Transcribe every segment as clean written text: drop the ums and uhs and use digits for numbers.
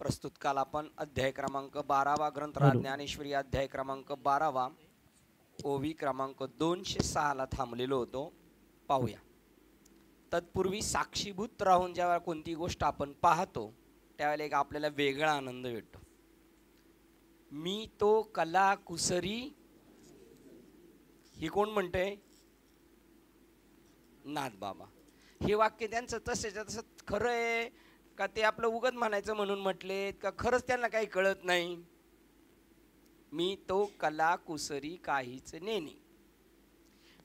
प्रस्तुत काल आपण अध्याय क्रमांक 12वा ग्रंथराज ज्ञानेश्वरी अध्याय क्रमांक 12वा ओवी क्रमांक 206 ला थांबलेलो होतो. पाहूया. तत्पूर्वी साक्षीभूत राहून जेव्हा कोणती गोष्ट आपण पाहतो त्यावेळेला एक आपल्याला वेगळा आनंद भेटतो. मी तो कला कुसरी, ही कोण म्हणते? नाथबाबा. हे वाक्य त्यांचं तसेच्या तसं खरं आहे का ते आपलं उगत म्हणायचं म्हणून म्हटलेत का खरंच त्यांना काही कळत नाही? मी तो कला कुसरी काहीच नेणे,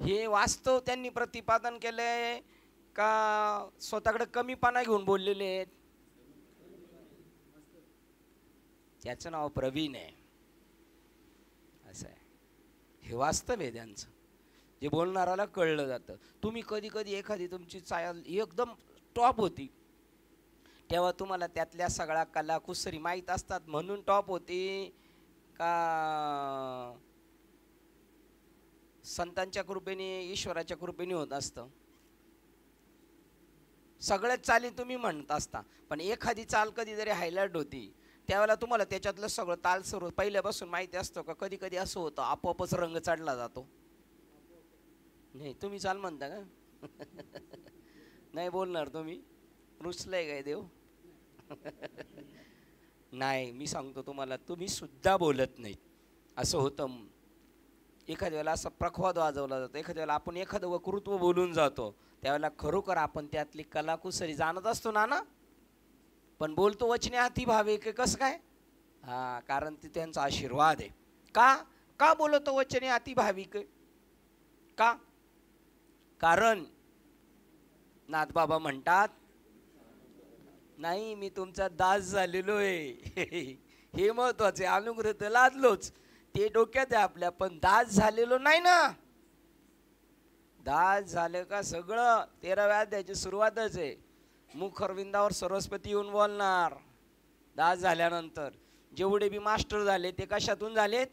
हे वास्तव त्यांनी प्रतिपादन केलंय का स्वतःकडे कमीपणा घेऊन बोललेले आहेत? त्याचं नाव प्रवीण आहे. असं आहे, हे वास्तव आहे त्यांचं, जे बोलणाराला कळलं जातं. तुम्ही कधी कधी एखादी तुमची चाल एकदम टॉप होती तेव्हा तुम्हाला त्यातल्या सगळ्या कला कुसरी माहीत असतात म्हणून टॉप होती का संतांच्या कृपेने ईश्वराच्या कृपेने होत असतं? सगळ्याच चाली तुम्ही म्हणत असता, पण एखादी चाल कधी जरी हायलाइट होती त्यावेळेला तुम्हाला त्याच्यातलं सगळं ताल सर्व पहिल्यापासून माहिती असतं का? कधी कधी असं होतं आपोआपच रंग चढला जातो. नाही तुम्ही चाल म्हणता का? नाही बोलणार तुम्ही? रुसलंय काय देव? नाही, मी सांगतो तुम्हाला, तुम्ही सुद्धा बोलत नाहीत. असं होतं एखाद्या वेळेला असं प्रखवाद वाजवला जातो, एखाद्या वेळेला आपण एखादं वक्तृत्व बोलून जातो त्यावेळेला खरोखर आपण त्यातली कलाकुसरी जाणत असतो ना, पण बोलतो वचने अति भावे की कसं काय? हा, कारण ते त्यांचा आशीर्वाद आहे. का बोलतो वचने अति भाविक? का? कारण नाथबाबा म्हणतात नाही मी तुमचा दास झालेलो आहे. हे महत्वाचे, अनुग्रह तर लादलोच, ते डोक्यात आहे आपल्या, पण दास झालेलो नाही ना. दास झालं का सगळं 13व्या अध्यायाची सुरुवातच आहे. मुखरविंदावर सरस्वती येऊन बोलणार. दास झाल्यानंतर जेवढे बी मास्टर झाले ते कशातून झालेत?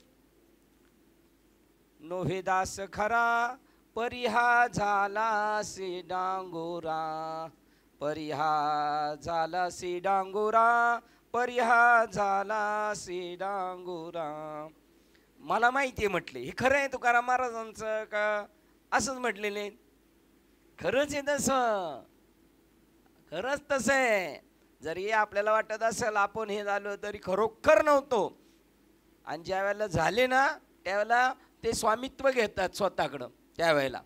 नोहे दास खरा परिहा झाला से डांगोरा, परिहा झाला से डांगोरा, परिहा झाला से डांगोरा. मला माहिती आहे म्हटले, हे खरं आहे तुकाराम महाराजांचं का असंच म्हटलेले? खरंच आहे तसं, खरंच तसं आहे. जरी आपल्याला वाटत असेल आपण हे झालो तरी खरोखर नव्हतो. आणि ज्या वेळेला झाले ना त्यावेळेला ते स्वामित्व घेतात स्वतःकडं. त्यावेळेला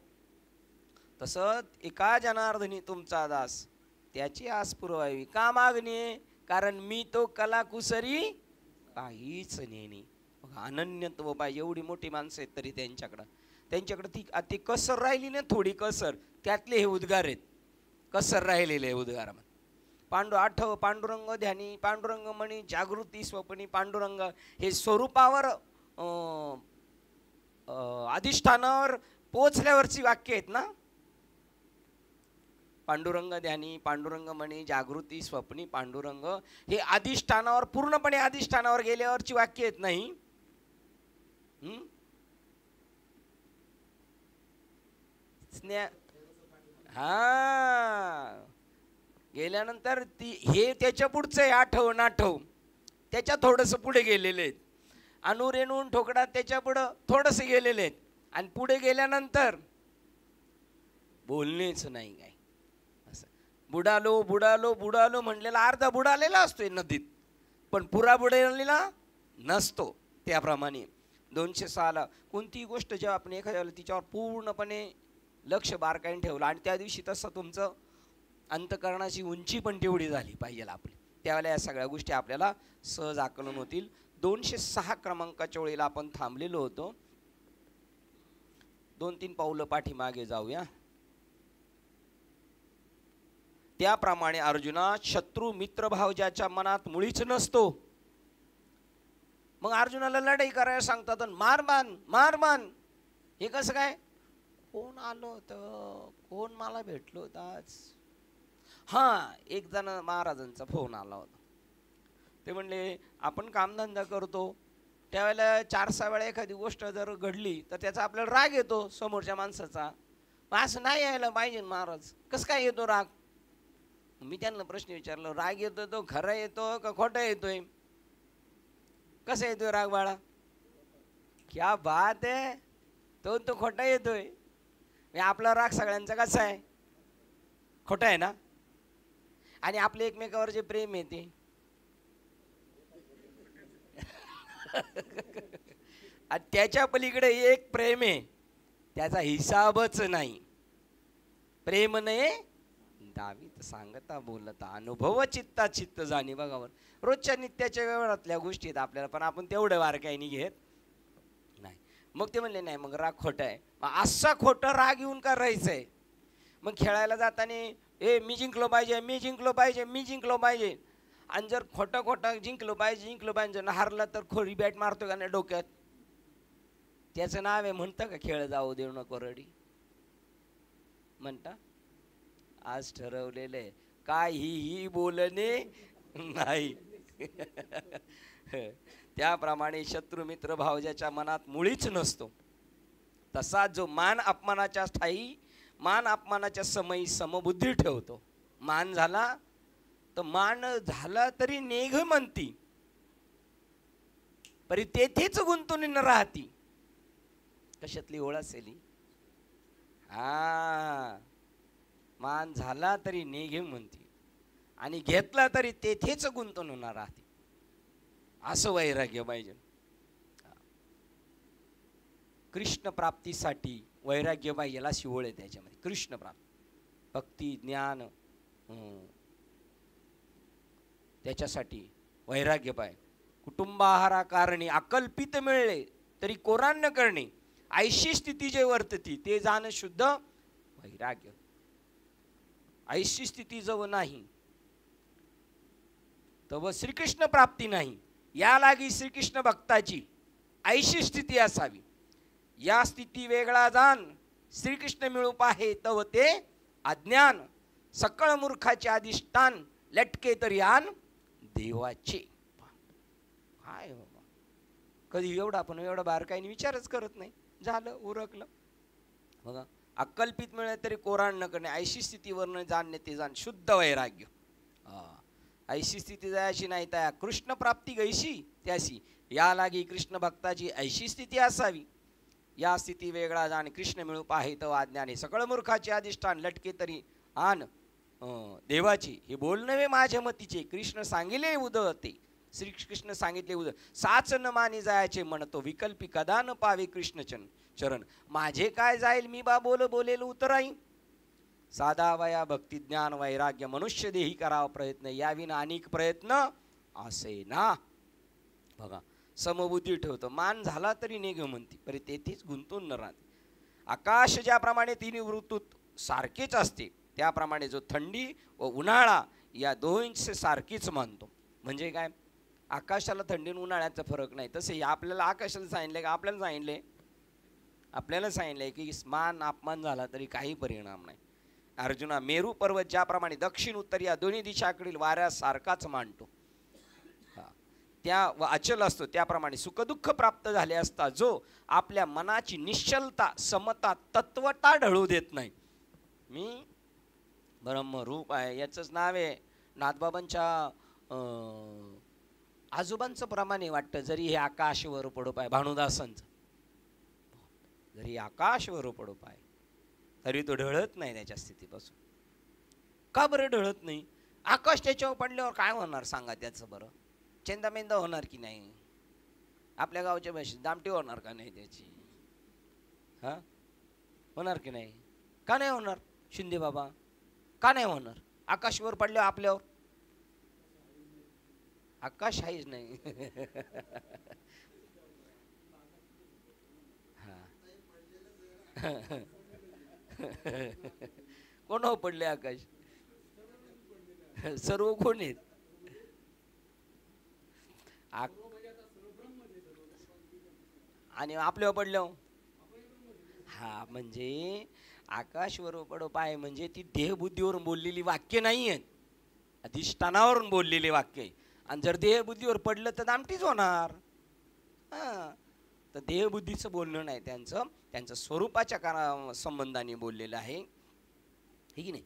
तसं एका जनार्दनी तुमचा दास, त्याची आस पुरवावी का मागणी? कारण मी तो कला कुसरी काहीच नेणे. अनन्यत्व पाहिजे. एवढी मोठी माणसं आहेत तरी त्यांच्याकडं ती कसर राहिली ना, थोडी कसर, त्यातले हे उद्गार आहेत, कसर राहिलेले उद्गार. आठव पांडुरंग ध्यानी, पांडुरंग म्हणी जागृती स्वप्नी पांडुरंग, हे स्वरूपावर अधिष्ठानावर पोचल्यावरची वाक्य आहेत ना. पांडुरंग ध्यानी, पांडुरंग म्हणी जागृती स्वप्नी पांडुरंग, हे अधिष्ठानावर पूर्णपणे अधिष्ठानावर गेल्यावरची वाक्य आहेत नाही. हा, गेल्यानंतर हे त्याच्या पुढचं आहे. आठव नाठव त्याच्या थोडस पुढे गेलेले आहेत. अनुरेणून ठोकडा त्याच्या पुढं थोडस गेलेले आहेत. आणि पुढे गेल्यानंतर बोलणेच नाही काय. असं बुडालो बुडालो बुडालो म्हणलेला अर्धा बुडालेला असतोय नदीत, पण पुरा बुडालेला नसतो. त्याप्रमाणे 206 ला कोणतीही गोष्ट जेव्हा आपण एखाद्या तिच्यावर पूर्णपणे लक्ष बारकाईने ठेवलं आणि त्या दिवशी तसं तुमचं अंतकरणाची उंची पण तेवढी झाली पाहिजे आपली, त्यावेळेला या सगळ्या गोष्टी आपल्याला सहज आकलन होतील. 206 क्रमांकाच्या वेळेला आपण थांबलेलो होतो. 2-3 पावलं पाठीमागे जाऊया. त्याप्रमाणे अर्जुना, शत्रू मित्र भाव ज्याच्या मनात मुळीच नसतो. मग अर्जुनाला लढाई करायला सांगतात, मार मान. हे कसं काय? कोण आलो होतं, कोण मला भेटलो होतं आज? हा, एक जण महाराजांचा फोन आला होता. ते म्हणले आपण कामधंदा करतो त्यावेळेला 4-6 वेळा एखादी गोष्ट जर घडली तर त्याचा आपल्याला राग येतो समोरच्या माणसाचा. असं नाही यायला पाहिजे महाराज. कसं काय येतो राग? मी त्यांना प्रश्न विचारला, राग येतो तो खरा येतो का खोटा येतोय? कसा येतोय राग बाळा? क्या बात आहे, तो खोटा येतोय. आपला राग सगळ्यांचा कसा आहे? खोटा आहे ना. आणि आपले एकमेकावर जे प्रेम आहे ते त्याच्या पलीकडे एक प्रेम आहे, त्याचा हिसाबच नाही. प्रेम नाही दावीत सांगता बोलता अनुभव चित्ता चित्त जाणी. बघावर रोजच्या नित्याच्या व्यवहारातल्या गोष्टी आहेत आपल्याला, पण आपण तेवढं बारकाईने घेत नाही. मग ते म्हणले नाही मग राग खोटा आहे. मग असा खोटा राग येऊन का राहायचंय? मग खेळायला जाताना मी जिंकलो पाहिजे, मी जिंकलो पाहिजे, मी जिंकलो पाहिजे. आणि जर खोटा जिंकलो पाहिजे जर हारला तर खोरी बॅट मारतो का नाही डोक्यात? त्याचं नाव आहे म्हणतं का खेळ जाऊ देऊ नको रडी? म्हणता आज ठरवलेले काहीही बोलणे नाही. त्याप्रमाणे शत्रू मित्र भाव ज्याच्या मनात मुळीच नसतो, तसा जो मान अपमानाच्या ठाई मान अपमानाच्या समयी समबुद्धी ठेवतो. मान झाला तर मान झाला तरी नेघ म्हणती, परी तेथेच गुंतून न राहती. कशातली ओळ असेल? हा, मान झाला तरी नेघे म्हणती आणि घेतला तरी तेथेच गुंतून न राहते. असं वैराग्य पाहिजे. कृष्ण प्राप्तीसाठी वैराग्य पाहिजे, याला शिवळ आहे त्याच्यामध्ये. कृष्ण प्राप्ती, भक्ती, ज्ञान, त्याच्यासाठी वैराग्य पाहिजे. कुटुंबाहारा कारणी अकल्पित मिळले तरी कोराण्य करणे, ऐशी स्थिती जे वर्तती ते जाण शुद्ध वैराग्य. ऐशी स्थिती जव नाही तव श्रीकृष्ण प्राप्ती नाही. या लागी श्रीकृष्ण भक्ताची ऐशी स्थिती असावी. या स्थिती वेगळा जाण श्रीकृष्ण मिळू पाहे तव ते अज्ञान. सकळ मूर्खाचे अधिष्ठान लटके तरी आन देवाचे. काय बाबा, कधी एवढा पण एवढा बारकाईने विचारच करत नाही. झालं उरकलं. बघा, अकल्पित मिळेल तरी कोराण न करणे, ऐशी स्थितीवर न जाणणे ते जाण शुद्ध वैराग्य. ऐशी स्थिती जायची नाही त्या कृष्ण प्राप्ती गैशी त्याशी. या लागी कृष्ण भक्ताची ऐशी स्थिती असावी. या स्थिती वेगळा जाण कृष्ण मिळू पाहे तो अज्ञानी. सकळ मूर्खाचे अधिष्ठान लटके तरी आन देवाची. हे बोलणवे माझ्या मतीचे, कृष्ण सांगितले उदते. श्रीकृष्ण सांगितले उद साच न मानी जायचे म्हणतो, विकल्पी कदा न पावे कृष्ण चरण. माझे काय जाईल मी बा बोलेल उतराई. साधा वया भक्ती ज्ञान वैराग्य मनुष्य देही करावा प्रयत्न, याविना अनेक प्रयत्न असे ना. बघा, समबुद्धी ठेवतो. मान झाला तरी नेघ म्हणती, परी तेथेच गुंतून न राहते. आकाश ज्याप्रमाणे तिन्ही ऋतूत सारखेच असते, त्याप्रमाणे जो थंडी व उन्हाळा या दोन्हीचे सारखीच मानतो. म्हणजे काय, आकाशाला थंडी आणि उन्हाळ्याचा फरक नाही. तसे आपल्याला आकाशाला सांगितले का आपल्याला सांगितले की मान अपमान झाला तरी काही परिणाम नाही. अर्जुना, मेरू पर्वत ज्याप्रमाणे दक्षिण उत्तर या दोन्ही दिशाकडील वाऱ्यासारखाच मांडतो, त्या व अचल असतो, त्याप्रमाणे सुखदुःख प्राप्त झाले असता जो आपल्या मनाची निश्चलता समता तत्वता ढळू देत नाही. मी ब्रह्मरूप आहे याचंच नाव आहे. नाथबाबांच्या आजोबांचं प्रमाणे वाटतं, जरी हे आकाशवर पडो पाय, भानुदासांचं, जरी आकाशवर पडो पाय तरी तो ढळत नाही त्याच्या स्थितीपासून. का बरं ढळत नाही? आकाश त्याच्यावर पडल्यावर काय होणार सांगा त्याचं बरं? चेंदामेंदा होणार की नाही? आपल्या गावच्या भाषेत दामटी होणार का नाही त्याची? हा, होणार की नाही? का नाही होणार शिंदे बाबा? का नाही होणार? आकाशवर पडल्यावर आपल्यावर आकाश आहेच नाही. कोण हो पडले आकाश? सर्व कोण आहेत? आणि आपल्यावर पडलं. हा, म्हणजे आकाशवर पडो पाय म्हणजे ती देहबुद्धीवरून बोललेली वाक्य नाही आहेत, अधिष्ठानावरून बोललेले वाक्य आहे. आणि जर देहबुद्धीवर पडलं तर दामटीच होणार. हा, तर देहबुद्धीचं बोलणं नाही, त्यांचं स्वरूपाच्या संबंधाने बोललेलं आहे, हे की नाही.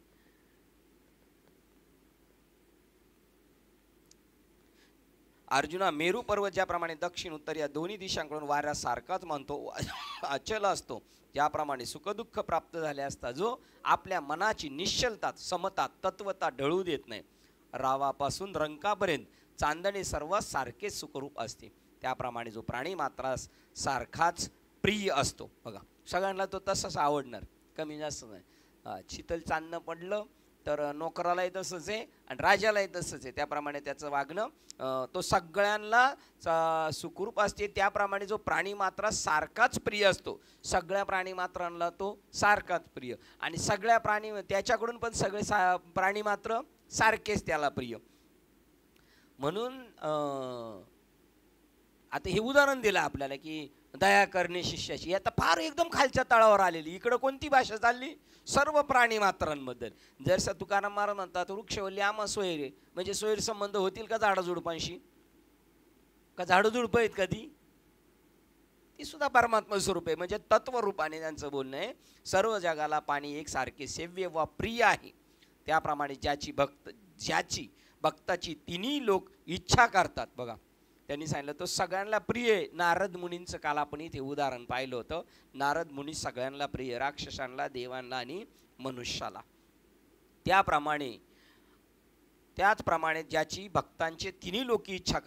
अर्जुना, मेरू पर्वत ज्याप्रमाणे दक्षिण उत्तर या दोन्ही दिशांकडून वाऱ्यासारखाच मानतो अचल असतो, ज्याप्रमाणे सुखदुःख प्राप्त झाले असता जो आपल्या मनाची निश्चलता समता तत्वता ढळू देत नाही, रावापासून रंकापर्यंत चांदणे सर्व सारखेच सुखरूप असते, त्याप्रमाणे जो प्राणी मात्र सारखाच प्रिय असतो. बघा, सगळ्यांना तो तसाच आवडणार, कमी जास्त नाही. शीतल चांदणं पडलं तर नोकरालाही तसंच आहे आणि राजालाही तसंच आहे, त्याप्रमाणे त्याचं वागणं तो सगळ्यांना सुखरूप असते. त्याप्रमाणे जो प्राणी मात्र सारखाच प्रिय असतो, सगळ्या प्राणी मात्रांना तो सारखाच प्रिय, आणि सगळ्या प्राणी त्याच्याकडून पण सगळे प्राणी मात्र सारखेच त्याला प्रिय. म्हणून आता हे उदाहरण दिलं आपल्याला की दया करणे शिष्याची, आता फार एकदम खालच्या तळावर आलेली. इकडं कोणती भाषा चालली? सर्व प्राणी मात्रांबद्दल. जर तुकाराम महाराज म्हणतात वृक्षवल्ली आम्हा सोयरे, म्हणजे सोयर संबंध होतील का झाडाझुडपांशी? का झाडझुडपं आहेत कधी? ती सुद्धा परमात्मा स्वरूप आहे, म्हणजे तत्वरूपाने त्यांचं बोलणं आहे. सर्व जगाला पाणी एकसारखे सेव्य व प्रिय आहे, त्याप्रमाणे ज्याची भक्ताची तिन्ही लोक इच्छा करतात. बघा, त्यांनी सांगितलं तो सगळ्यांना प्रिय आहे. नारद मुनींचं काल आपण इथे उदाहरण पाहिलं होतं. नारद मुनी सगळ्यांना प्रिय, राक्षसांना, देवांना आणि मनुष्याला. त्याचप्रमाणे ज्याची भक्तांचे तिन्ही लोक इच्छा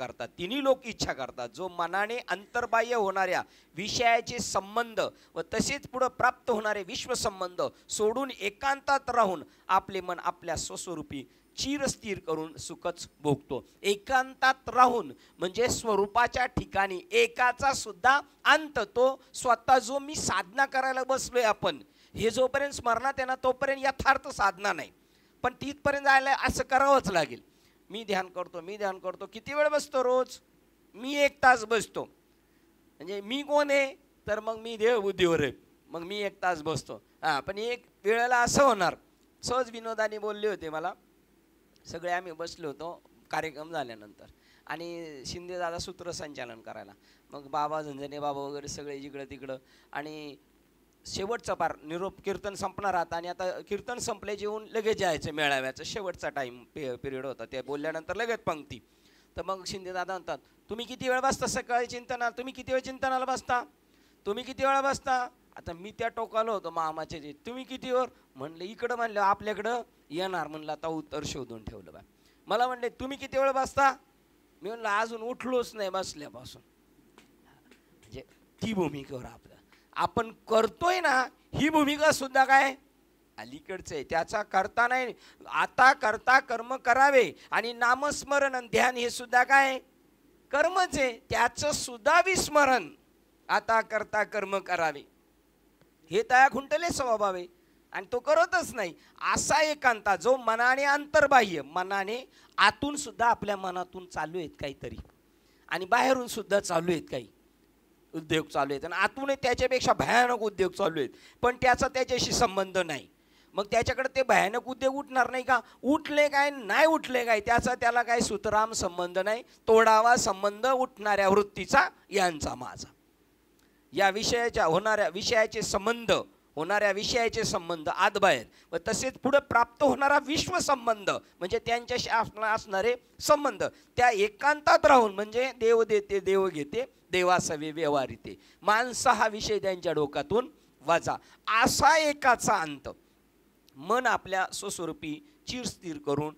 करतात, जो मनाने अंतर्बाह्य होणाऱ्या विषयाचे संबंध व तसेच पुढे प्राप्त होणारे विश्वसंबंध सोडून एकांतात राहून आपले मन आपल्या स्वस्वरूपी चिरस्थिर करून सुखच भोगतो. एकांतात राहून म्हणजे स्वरूपाच्या ठिकाणी एकाचा सुद्धा अंत, तो स्वतः जो मी साधना करायला बसलोय आपण, हे जोपर्यंत स्मरणात आहे ना तोपर्यंत यथार्थ साधना नाही, पण तिथपर्यंत जायला असं करावंच लागेल. मी ध्यान करतो. किती वेळ बसतो रोज? मी 1 तास बसतो. म्हणजे मी कोण आहे? तर मग मी देव बुद्धीवर आहे, मग मी 1 तास बसतो. पण एक वेळेला असं होणार, सहज विनोदाने बोलले होते मला, सगळे आम्ही बसलो होतो कार्यक्रम झाल्यानंतर, आणि शिंदे दादा सूत्रसंचालन करायला, मग बाबा झंझणे बाबा वगैरे सगळे जिकडं तिकडं, आणि शेवटचा पार निरोप कीर्तन संपणार आता, आणि आता कीर्तन संपले जेवून लगेच जायचं मेळाव्याचं, शेवटचा टाईम पिरियड होता. ते बोलल्यानंतर लगेच पंक्ती. तर मग शिंदे दादा म्हणतात, तुम्ही किती वेळ बसता सकाळी चिंतनाला? तुम्ही किती वेळ चिंतनाला बसता? तुम्ही किती वेळा बसता? आता मी त्या टोकाला होतो मामाचे, तुम्ही किती वेळ? म्हणलं इकडं, म्हणलं आपल्याकडं येणार, म्हणलं आता उत्तर शोधून ठेवलं बा. मला म्हणले तुम्ही किती वेळ बसता? मी म्हणलं अजून उठलोच नाही बसल्यापासून. म्हणजे ती भूमिकेवर आपण करतोय ना, ही भूमिका सुद्धा काय अलीकडचं आहे, त्याचा करता नाही. आता करता कर्म करावे, आणि नामस्मरण ध्यान हे सुद्धा काय कर्मच आहे, त्याचं सुद्धा विस्मरण. आता करता कर्म करावे हे तया खुंटले स्वभाव आहे, आणि तो करतच नाही. असा एकांता जो मनाने अंतर्बाह्य, मनाने आतून सुद्धा आपल्या मनातून चालू आहेत काहीतरी, आणि बाहेरून सुद्धा चालू आहेत काही उद्योग चालू आहेत, आणि आतून त्याच्यापेक्षा भयानक उद्योग चालू आहेत, पण त्याचा त्याच्याशी संबंध नाही. मग त्याच्याकडे ते भयानक उद्योग उठणार नाही का? उठले काय नाही उठले काय, त्याचा त्याला काय सुतराम संबंध नाही. तोडावा संबंध उठणाऱ्या वृत्तीचा यांचा माझा. या विषयाच्या होणाऱ्या विषयाचे संबंध आतबाहेर, व तसेच पुढे प्राप्त होणारा विश्वसंबंध म्हणजे त्यांच्याशी असणारे संबंध, त्या एकांतात राहून म्हणजे देव देते देव घेते देवासवे व्यवहारिते, माणसा हा विषय त्यांच्या डोक्यातून वाचा. असा एकाचा अंत मन आपल्या स्वस्वरूपी चिरस्थिर करून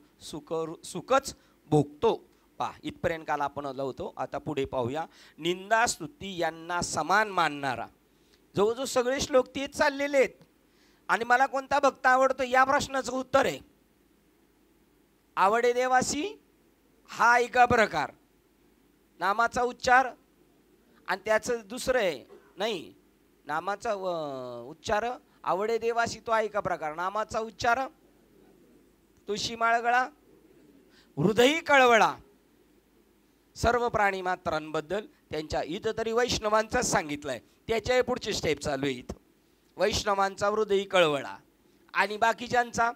सुखच भोगतो. पहा, इथपर्यंत काल आपण लावतो. आता पुढे पाहूया. निंदा स्तुती यांना समान मानणारा, जवळजवळ सगळे श्लोक तेच चाललेले आहेत. आणि मला कोणता भक्त आवडतो या प्रश्नाचं उत्तर आहे आवडे देवासी हा एका प्रकार, नामाचा उच्चार, आणि त्याचं दुसरं आहे नाही, नामाचा उच्चार आवडे देवासी तो एका प्रकार, नामाचा उच्चार तुळशी माळगळा हृदयी कळवळा. सर्व प्राणी मात्रांबद्दल त्यांच्या इथं तरी वैष्णवांचाच सांगितलंय, त्याच्याही पुढची स्टेप चालू आहे इथं. वैष्णवांचा हृदयी कळवळा, आणि बाकीच्यांचा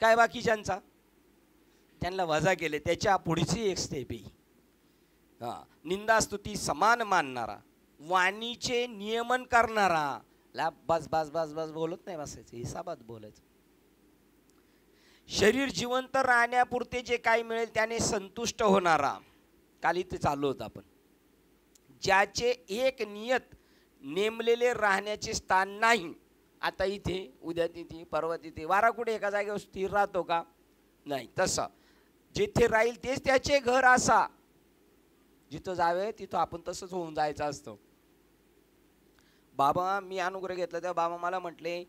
काय? बाकीच्यांचा त्यांना वजा केले, त्याच्या पुढची एक स्टेप आहे. निंदास्तुती समान मानणारा, वाणीचे नियमन करणारा, बस बस बस बस बोलत नाही बसायचं, हिसाबात बोलायचं. शरीर जिवंत राहण्यापुरते जे काही मिळेल त्याने संतुष्ट होणारा, काल इथे चाललो होतो आपण, ज्याचे एक नियत नेमलेले राहण्याचे स्थान नाही. आता इथे, उद्या तिथे, परवा तिथे, वारा कुठे एका जागेवर स्थिर राहतो का? नाही. तसं जिथे राहील तेच त्याचे घर असा. जिथं जावे तिथं आपण तसंच होऊन जायचं असतं. बाबा, मी अनुग्रह घेतला तेव्हा बाबा मला म्हटले,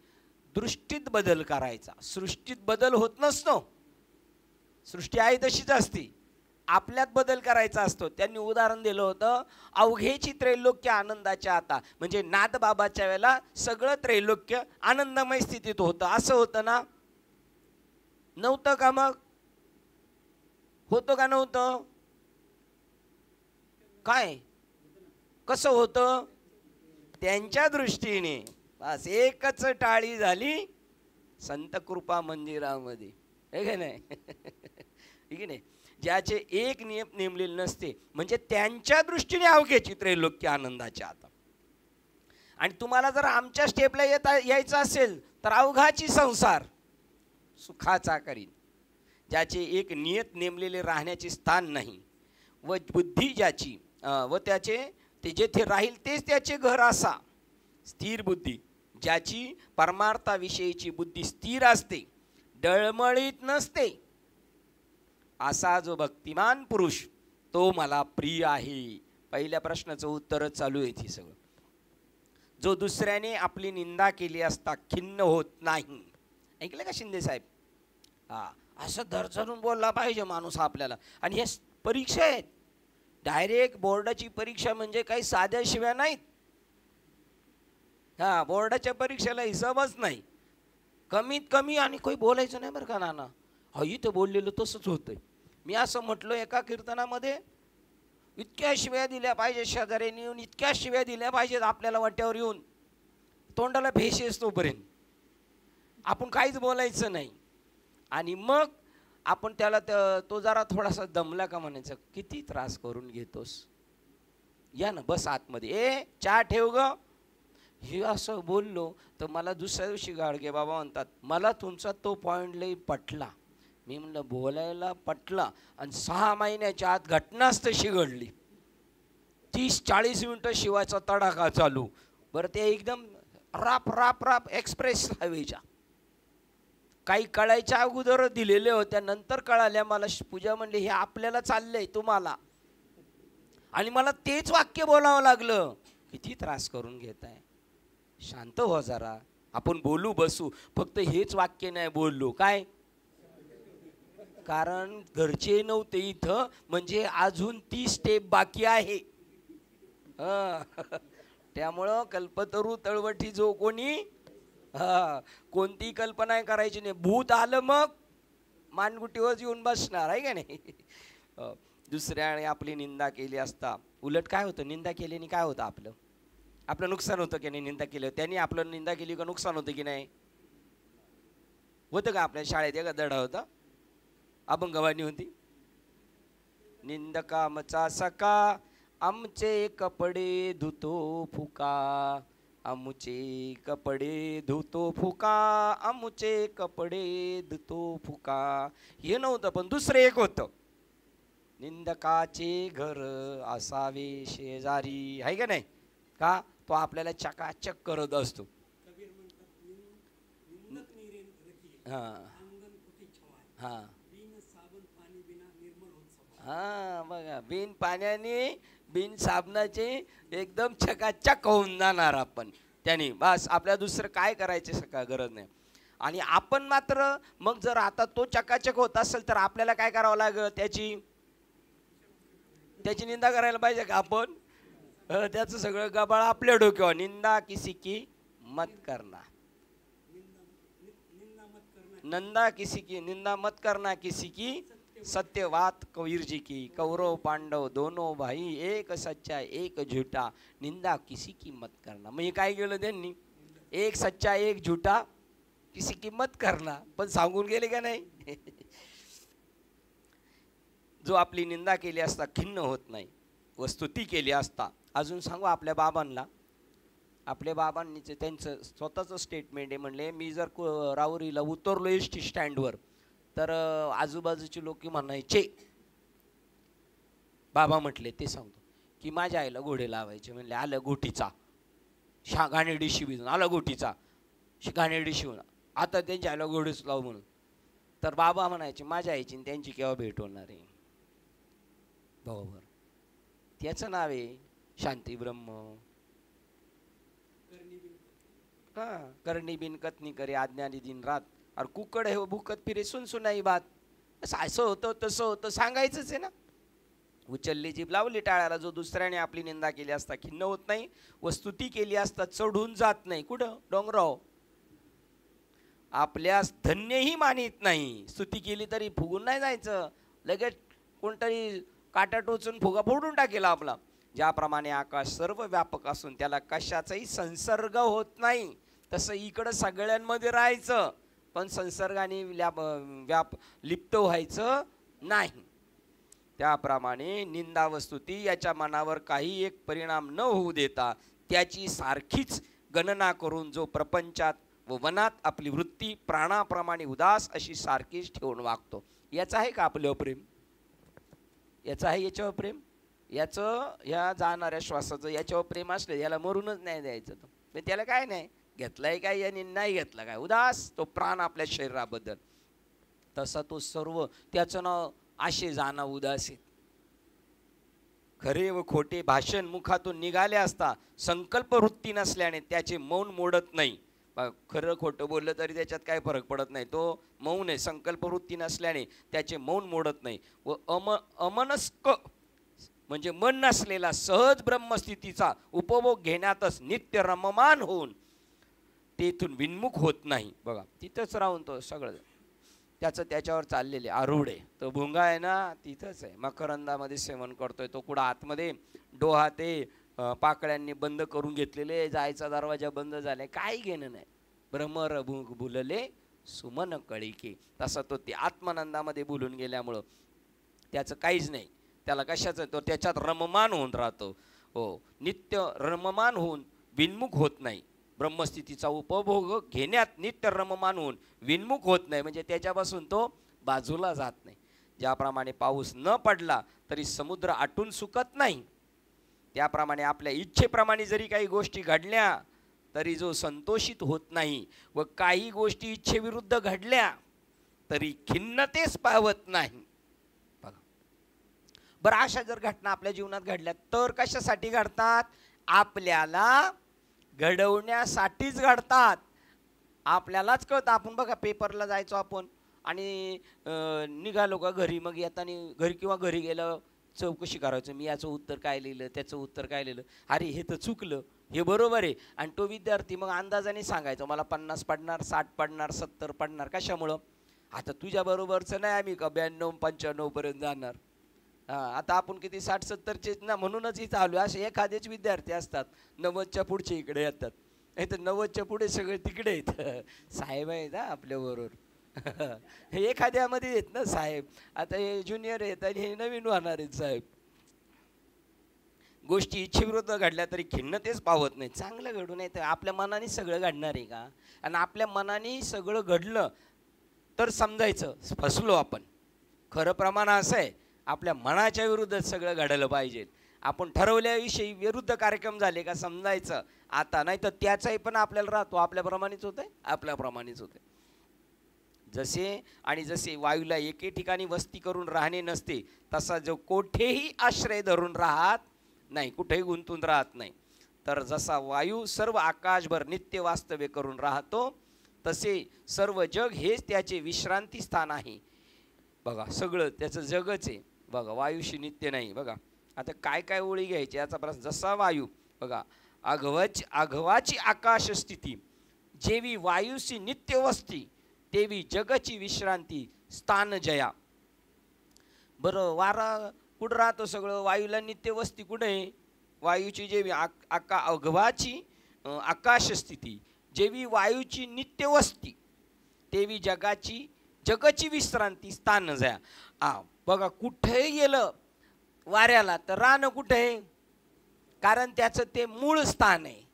दृष्टीत बदल करायचा. सृष्टीत बदल होत नसतो, सृष्टी आहे तशीच असते, आपल्यात बदल करायचा असतो. त्यांनी उदाहरण दिलं होतं, अवघेची त्रैलोक्य आनंदाच्या आता. म्हणजे नाथबाबाच्या वेळेला सगळं त्रैलोक्य आनंदमय स्थितीत होतं. असं होतं ना? नव्हतं का? मग होतं का नव्हतं? काय कसं होतं? त्यांच्या दृष्टीने बस एकच टाळी झाली संत कृपा मंदिरामध्ये, हे की नाही? ठीक नाही? ज्याचे एक नियम नेमलेले नसते, म्हणजे त्यांच्या दृष्टीने अवघ्याची त्रैलोक्य आनंदाच्या आता. आणि तुम्हाला जर आमच्या स्टेपला यायचं असेल तर अवघाची संसार सुखाचा करीन. ज्याचे एक नियत नेमलेले राहण्याचे स्थान नाही, व बुद्धी ज्याची व त्याचे ते जेथे राहील तेच त्याचे घर असा. स्थिर बुद्धी, ज्याची परमार्थाविषयीची बुद्धी स्थिर असते, डळमळीत नसते, असा जो भक्तिमान पुरुष तो मला प्रिय आहे. पहिल्या प्रश्नाचं उत्तरच चालू आहे ती सगळं. जो दुसऱ्याने आपली निंदा केली असता खिन्न होत नाही. ऐकलं का शिंदे साहेब? हा, असं धरचरून बोलला पाहिजे माणूस आपल्याला. आणि हे परीक्षा आहेत, डायरेक्ट बोर्डाची परीक्षा, म्हणजे काही साध्या शिव्या नाहीत. हा, बोर्डाच्या परीक्षेला हिसाबच नाही, कमीत कमी. आणि काही बोलायचं नाही बरं का नाना. हा, इथं बोललेलं तसंच होतंय. मी असं म्हटलं एका कीर्तनामध्ये, इतक्या शिव्या दिल्या पाहिजे शेजाऱ्यांनी येऊन, इतक्या शिव्या दिल्या पाहिजेत आपल्याला वाट्यावर येऊन, तोंडाला भेस येतोपर्यंत आपण काहीच बोलायचं नाही. आणि मग आपण त्याला तो जरा थोडासा दमला का म्हणायचं, किती त्रास करून घेतोस, या ना बस आतमध्ये, ए चहा ठेव ग. हे असं बोललो तर मला दुसऱ्या दिवशी गाडगे बाबा म्हणतात, मला तुमचा तो पॉईंट लई पटला. मी म्हणलं बोलायला पटला, आणि 6 महिन्याच्या आत घटनाच तशी घडली. 30-40 मिनिटं शिवायचा तडाखा चालू. बरं, ते एकदम राप राप राप एक्सप्रेस हायवेच्या, काही कळायच्या अगोदर दिलेल्या होत्या, नंतर कळाल्या मला. पूजा म्हणली, हे आपल्याला चाललंय तुम्हाला, आणि मला तेच वाक्य बोलावं लागलं. किती त्रास करून घेताय, शांत हो जरा, आपण बोलू बसू. फक्त हेच वाक्य नाही बोललो काय, कारण घरचे नव्हते इथं, म्हणजे अजून 30 स्टेप बाकी आहे. त्यामुळं कल्पतरू तळवटी जो कोणी, कोणती कल्पना करायची नाही. भूत आलं मग मानगुटीवर येऊन बसणार आहे का नाही? दुसऱ्याने आपली निंदा केली असता, उलट काय होतं, निंदा केल्याने काय होतं, आपलं नुकसान होतं की नाही? निंदा केलं त्यांनी आपलं निंदा केली का नुकसान होतं की नाही? होतं का? आपल्या शाळेत एका धडा होता, अभंगवाणी होती, निंदकामचा सका आमचे कपडे धुतो फुका, आमुचे कपडे धुतो फुका, आमुचे कपडे धुतो फुका. हे नव्हतं, पण दुसरं एक होतं, निंदकाचे घर असावे शेजारी, आहे का नाही? का तो आपल्याला चकाचक करत असतो. हा हा हा, बघा, बिन पाण्याने बिन साबणाचे एकदम चकाचक होऊन जाणार आपण त्याने. बस आपल्या दुसरं काय करायचं सका गरज नाही. आणि आपण मात्र मग जर आता तो चकाचक होत असेल तर आपल्याला काय करावं लागेल? त्याची निंदा करायला पाहिजे का आपण? त्याचं सगळं गबाळ आपल्या डोक्यावर. निंदा किसी की मत करना, नंदा किसी की निंदा मत करना, किसी की सत्यवात कबीर जी की, कौरव पांडव दोनों भाई एक सच्चा एक झूठा, निंदा किसी की मत करना. म्हणजे काय केलं त्यांनी? एक सच्चा एक झूठा किसी की मत करना, पण सांगून गेले का नाही? जो आपली निंदा केली असता खिन्न होत नाही व स्तुती केली असता. अजून सांगू आपल्या बाबांना, आपल्या बाबांनी त्यांचं स्वतःचं स्टेटमेंट आहे, म्हणले मी जर राहुरीला उतरलो एस टी स्टँडवर तर आजूबाजूचे लोक म्हणायचे, बाबा म्हटले ते सांगतो की माझ्या आईला घोडे लावायचे. म्हणले आलं गोटीचा घाणेरडी शिवीन, आला गोटीचा घाणेरडी शिवून, आता त्यांच्या आईला घोडेच लाव म्हणून. तर बाबा म्हणायचे माझ्या आईची त्यांची केव्हा भेट होणार आहे. बरोबर, त्याचं नाव आहे शांती ब्रह्म. हा, करणी बिन कथनी करे अज्ञानी दिन रात, और कुकड है भूकत फिरे सुन सुनाई बात. असं होतं तसं होतं सांगायचंच आहे ना. उचलली जीभ लावली टाळ्याला, जो दुसऱ्याने आपली निंदा केली असता खिन्न होत नाही, व स्तुती केली असता चढून जात नाही. कुठं डोंगराव. आपल्यास धन्यही मानित नाही, स्तुती केली तरी फुगून नाही जायचं, लगेच कोणतरी काटा टोचून फुगा फोडून टाकेल आपला. ज्याप्रमाणे आकाश सर्व व्यापक असून त्याला कशाचाही संसर्ग होत नाही, तसं इकडं सगळ्यांमध्ये राहायचं, पण संसर्गाने लिप्त व्हायचं नाही. त्याप्रमाणे निंदा व स्तुती याच्या मनावर काही एक परिणाम न होऊ देता त्याची सारखीच गणना करून जो प्रपंचात व वनात आपली वृत्ती प्राणाप्रमाणे उदास अशी सारखीच ठेवून वागतो. याचं आहे का आपलं प्रेम? याचं आहे याच्यावर प्रेम? याचं ह्या जाणाऱ्या श्वासाचं याच्यावर प्रेम असलं याला मरूनच नाही द्यायचं. तो त्याला काय नाही घेतलंय काय आणि नाही घेतलं काय, उदास तो प्राण आपल्या शरीराबद्दल. तसा तो सर्व, त्याचं नाव आशे जाणा उदासीत. खरे व खोटे भाषण मुखातून निघाले असता संकल्प वृत्ती नसल्याने त्याचे मौन मोडत नाही. खरं खोटं बोललं तरी त्याच्यात काय फरक पडत नाही, तो मौन आहे. संकल्प वृत्ती नसल्याने त्याचे मौन मोडत नाही. व अमनस्क म्हणजे मन नसलेला सहज ब्रह्मस्थितीचा उपभोग घेण्यातच नित्य रममान होऊन तेथून विन्मुख होत नाही. बघा तिथंच राहून तो सगळं त्याचं त्याच्यावर चाललेले आरूढ आहे. तो भुंगा आहे ना तिथंच आहे, मकरंदामध्ये सेवन करतोय तो. कुठं आतमध्ये डोहा ते पाकळ्यांनी बंद करून घेतलेले, जायचा दरवाजा बंद झालाय, काही घेणं नाही. भ्रमर भुलले सुमन कळिके. तसा तो ते आत्मानंदामध्ये भुलून गेल्यामुळं त्याचं काहीच नाही, त्याला कशाचं, तो त्याच्यात रममान होऊन राहतो. हो, नित्य रममान होऊन विन्मुख होत नाही. ब्रह्मस्थितीचा उपभोग घेण्यात नित्य रममान होऊन विन्मुख होत नाही, म्हणजे त्याच्यापासून तो बाजूला जात नाही. ज्याप्रमाणे पाऊस न पडला तरी समुद्र आटून सुकत नाही, त्याप्रमाणे आपल्या इच्छेप्रमाणे जरी काही गोष्टी घडल्या तरी जो संतोषित होत नाही, व काही गोष्टी इच्छेविरुद्ध घडल्या तरी खिन्नतेस पावत नाही. बघा बरं, अशा जर घटना आपल्या जीवनात घडल्या तर कशासाठी घडतात? आपल्याला घडवण्यासाठीच घडतात. आपल्यालाच कळतं. आपण बघा पेपरला जायचो आपण आणि निघालो का घरी, मग येताना घरी किंवा घरी गेलं चौकशी करायचं, मी याचं उत्तर काय लिहिलं, त्याचं उत्तर काय लिहिलं, अरे हे तर चुकलं, हे बरोबर आहे. आणि तो विद्यार्थी मग अंदाजाने सांगायचं मला 50 पडणार, 60 पडणार, 70 पडणार. कशामुळं? आता तुझ्या बरोबरचं नाही आम्ही का 92-95 पर्यंत जाणार. आता आपण किती 60-70चेच ना, म्हणूनच इथं आलो. असे एखादेच विद्यार्थी असतात 90च्या पुढचे इकडे येतात, नाही तर 90च्या पुढे सगळे तिकडे आहेत. साहेब आहेत ना आपल्याबरोबर, हे एखाद्यामध्ये येत ना साहेब. आता हे ज्युनियर आहेत आणि हे नवीन होणार आहेत साहेब. गोष्टी इच्छेविरुद्ध घडल्या तरी खिन्नतेच पावत नाही. चांगलं घडू नये तर आपल्या मनाने सगळं घडणार आहे का? आणि आपल्या मनाने सगळं घडलं तर समजायचं फसलो आपण. खरं प्रमाण असं आहे, आपल्या मनाच्या विरुद्ध सगळं घडलं पाहिजे. आपण ठरवल्याविषयी विरुद्ध कार्यक्रम झाले का समजायचं आता, नाही तर त्याचाही पण आपल्याला राहतो आपल्याप्रमाणेच होतंय, आपल्याप्रमाणेच होतंय. जसे वायूला एके ठिकाणी वस्ती करून राहणे नसते, तसा जो कोठेही आश्रय धरून राहत नाही, कुठेही गुंतून राहत नाही, तर जसा वायू सर्व आकाशभर नित्य वास्तव्य करून राहतो, तसे सर्व जग हेच त्याचे विश्रांती स्थान आहे. बघा सगळं त्याचं जगच आहे. बघा वायूशी नित्य नाही. बघा आता काय काय ओळी घ्यायची याचा प्रश्न. जसा वायू बघा आघवाची आकाश स्थिती, जेवी वायूशी नित्य वस्ती तेवी जगची विश्रांती स्थान जया. बरं वारा कुठं राहतो? सगळं वायूला नित्य वस्ती कुठे आहे? वायूची जेवी आघवाची आकाश स्थिती, जेवी वायूची नित्य वस्ती तेवी जगाची विश्रांती स्थान जया. बघा कुठेही गेलं वाऱ्याला तर राहणं कुठे आहे? कारण त्याचं ते मूळ स्थान आहे.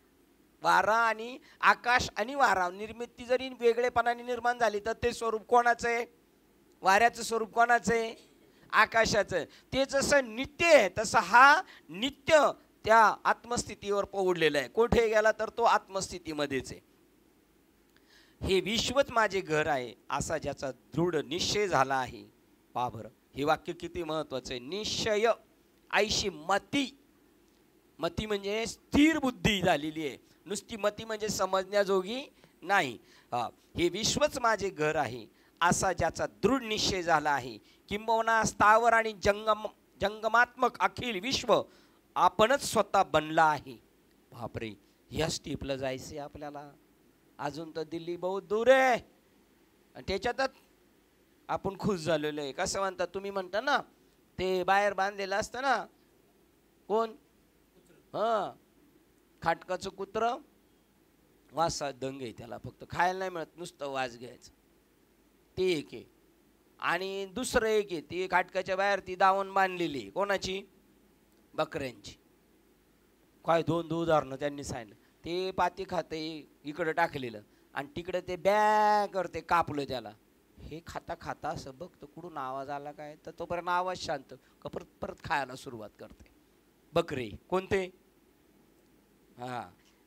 वारा आणि आकाश आणि वारा निर्मिती जरी वेगळेपणाने निर्माण झाली तर ते स्वरूप कोणाचं आहे? वाऱ्याचं स्वरूप कोणाचं आहे? आकाशाचं. ते जसं नित्य आहे तसं हा नित्य त्या आत्मस्थितीवर पोहोडलेला आहे. कुठे गेला तर तो आत्मस्थितीमध्येच आहे. हे विश्वच माझे घर आहे असा ज्याचा दृढ निश्चय झाला आहे. पहा बरं हे वाक्य किती महत्वाचं आहे. निश्चय आईशी मती. मती म्हणजे स्थिर बुद्धी झालेली आहे. नुसती मती म्हणजे समजण्याजोगी नाही. हे विश्वच माझे घर आहे असा ज्याचा दृढ निश्चय झाला आहे. किंबहुना स्थावर आणि जंगमात्मक अखिल विश्व आपणच स्वतः बनला आहे. बापरे, या स्टेपला जायचे आपल्याला. अजून तर दिल्ली बहुत दूर आहे आणि त्याच्यातच आपण खुश झालेलो आहे. कसं म्हणतात तुम्ही म्हणता ना ते बाहेर बांधलेलं असतं ना, कोण? खाटकाचं कुत्र. वासा दंग आहे त्याला, फक्त खायला नाही मिळत, नुसतं वास घ्यायचं. ते एक आहे. आणि दुसरं एक आहे, ती खाटकाच्या बाहेर ती दावण बांधलेली. कोणाची? बकऱ्यांची. काय दोन उदाहरणं त्यांनी सांगितलं. ते पाती खाते इकडं टाकलेलं आणि तिकडे ते बॅ करते, कापलं त्याला. हे खाता खाता असं बघतो कुठून आवाज आला काय, तर तोपर्यंत आवाज शांत, परत परत खायला सुरुवात करते. बकरे कोणते?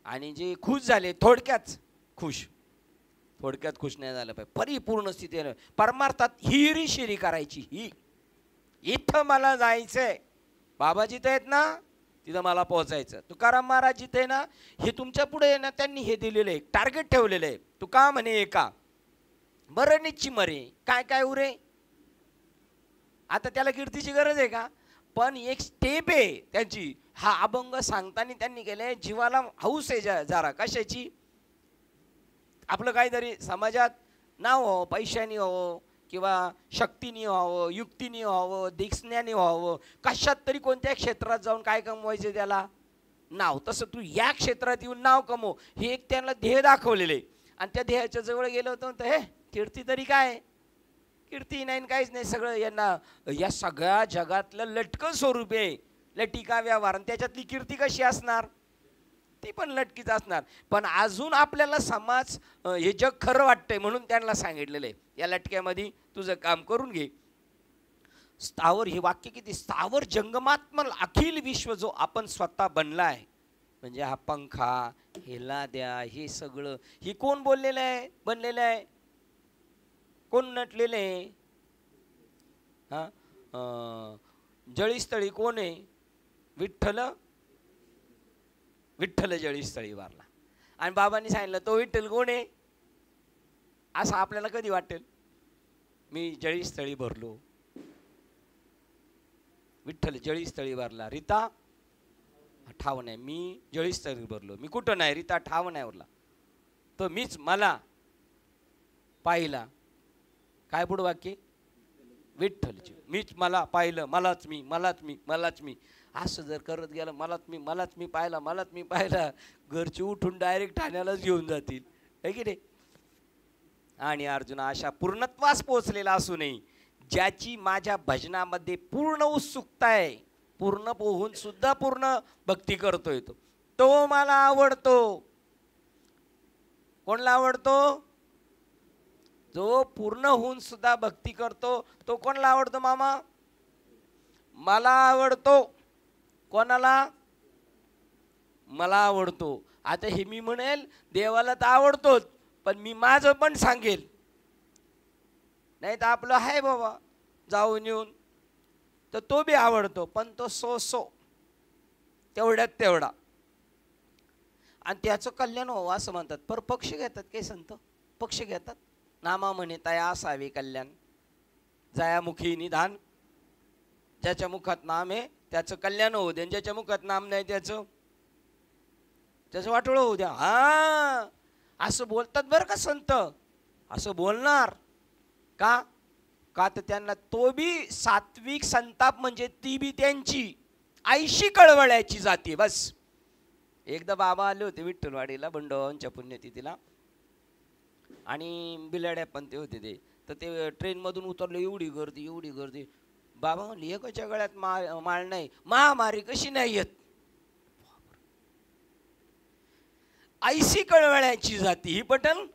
आणि जे खुश झाले थोडक्यात खुश नाही झालं पाहिजे. परिपूर्ण स्थिती परमार्थात हिरीशिरी करायची. ही इथं मला जायचंय, बाबा जिथं आहेत ना तिथं मला पोहोचायचं. तुकाराम महाराज जिथे आहे ना, हे तुमच्या पुढे आहे ना, त्यांनी हे दिलेलं आहे, टार्गेट ठेवलेलं आहे. तू का म्हणे एका बरं निश्ची मरे काय काय उरे. आता त्याला कीर्तीची गरज आहे का? पण एक स्टेप आहे त्यांची. हा अभंग सांगताना त्यांनी केलंय जीवाला हौस आहे जरा कशाची. आपलं काहीतरी समाजात नाव व्हावं, पैशाने व्हावं किंवा शक्तीने व्हावं, युक्तीने व्हावं, दिसण्याने व्हावं, कशात तरी कोणत्या क्षेत्रात जाऊन काय कमवायचं त्याला नाव. तसं तू या क्षेत्रात येऊन नाव कमव, हे एक त्यांना ध्येय दाखवलेलं आहे. आणि त्या ध्येयाच्या जवळ गेलं होतं तर हे कीर्ती तरी काय, कीर्ती नाही काहीच नाही. सगळं यांना या सगळ्या जगातलं लटकं स्वरूप आहे, लटिका व्यवहार. आणि त्याच्यातली कीर्ती कशी असणार? ती पण लटकीच असणार. पण अजून आपल्याला समाज हे जग खरं वाटतंय म्हणून त्यांना सांगितलेलं आहे या लटक्यामध्ये तुझं काम करून घे. स्थावर, हे वाक्य किती स्थावर जंगमात्मक अखिल विश्व जो आपण स्वतः बनला आहे. म्हणजे हा पंखा, हे लाद्या, हे सगळं हे कोण बोललेलं आहे, बनलेलं आहे? कोण नटलेलं आहे? जळीस्थळी कोण आहे? विठ्ठल जळीस्थळी वारला. आणि बाबांनी सांगितलं तो विठ्ठल कोण आहे असं आपल्याला कधी वाटेल? मी जळीस्थळी भरलो, विठ्ठल जळीस्थळी वारला. रीता ठाव नाही, मी जळीस्थळी भरलो. मी कुठं नाही, रीता ठाव नाही उरला, तर मीच मला पाहिला. काय पुढं वाक्य? विठ्ठलची मीच मला पाहिलं, मलाच मी. असं जर करत गेलं, मलाच मी पाहिला, घरची उठून डायरेक्ट ठाण्यालाच घेऊन जातील, है की नाही? आणि अर्जुन अशा पूर्णत्वास पोहोचलेला असूनही ज्याची माझ्या भजनामध्ये पूर्ण उत्सुकता आहे, पूर्ण पोहून सुद्धा पूर्ण भक्ती करतोय, तो मला आवडतो. कोणाला आवडतो? जो पूर्ण होऊन सुद्धा भक्ती करतो तो कोणाला आवडतो मामा? मला आवडतो. कोणाला? मला आवडतो. आता हे मी म्हणेल देवाला तर आवडतोच, पण मी माझं पण सांगेल. नाही तर आपलं आहे बाबा जाऊन येऊन, तर तो बी आवडतो, पण तो सो तेवढ्यात तेवढा. आणि त्याचं कल्याण व्हावं असं म्हणतात. पर पक्ष घेतात काही संत, पक्ष घेतात. नामा म्हणे तया असावे कल्याण, जया मुखी निधान. ज्याच्या मुखात नाम आहे त्याचं कल्याण होऊ दे, ज्याच्या मुखात नाम नाही त्याचं वाटोळं होऊ द्या. असं बोलतात बरं का संत, असं बोलणार का? तर त्यांना तो बी सात्विक संताप म्हणजे ती बी त्यांची आईशी कळवळ्याची जाते बस. एकदा बाबा आले होते विठ्ठलवाडीला बंडोबांच्या पुण्यतिथीला, आणि बिलाड्या पण ते होते ते. तर ते ट्रेनमधून उतरले, एवढी गर्दी. बाबा म्हणले एकाच्या गळ्यात माळ नाही, महामारी कशी नाही येत? आईशी कळवळ्याची जाती ही पटन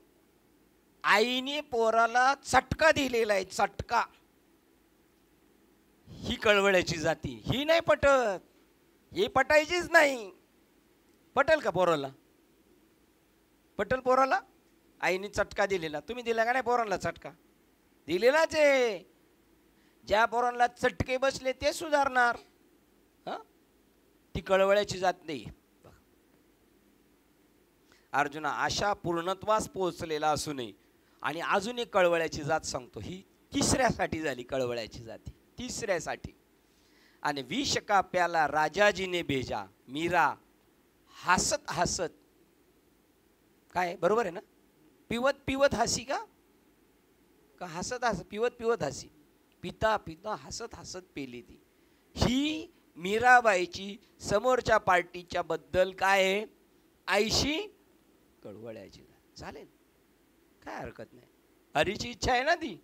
आईने पोराला चटका दिलेला आहे, चटका. ही कळवळ्याची जाती, ही नाही पटत, ही पटायचीच नाही. पटेल का पोराला? पटेल पोराला? आईने चटका दिलेला. तुम्ही दिला का नाही पोरांना चटका? दिलेलाच आहे. ज्या पोरांना चटके बसले ते सुधारणार. ती कळवळ्याची जात नाही. अर्जुना अशा पूर्णत्वास पोहोचलेला असूनही आणि अजून एक कळवळ्याची जात सांगतो. ही तिसऱ्यासाठी झाली कळवळ्याची जाती, तिसऱ्यासाठी. आणि विष का प्याला राजाजीने भेजा, मीरा हसत हसत, काय बरोबर आहे ना? पिवत पिवत हसी का हसत हसत, पिवत पिवत हसी, पिता पिता हसत हसत पेली ती. ही मीराबाईची समोरच्या पार्टीच्या बद्दल काय आहे? आईशी कळवळ्याची चालेल, काय हरकत नाही. हरीची इच्छा आहे ना ती.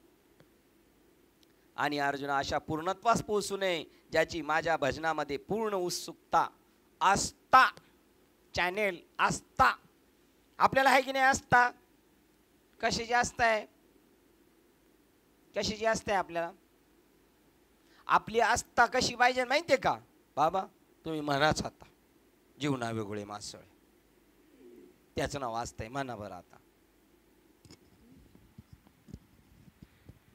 आणि अर्जुना अशा पूर्णत्वास पोहोचू नये ज्याची माझ्या भजनामध्ये पूर्ण उत्सुकता आस्था, चॅनेल आस्था आपल्याला आहे की नाही? आस्था कशाची आस्था आहे? कशाची आस्था आहे आपल्याला? आपली आस्था कशी पाहिजे माहिती आहे का बाबा? तुम्ही म्हणाच आता जीवना वेगळे मासळे, त्याचं नाव आस्था. म्हणा बरं आता.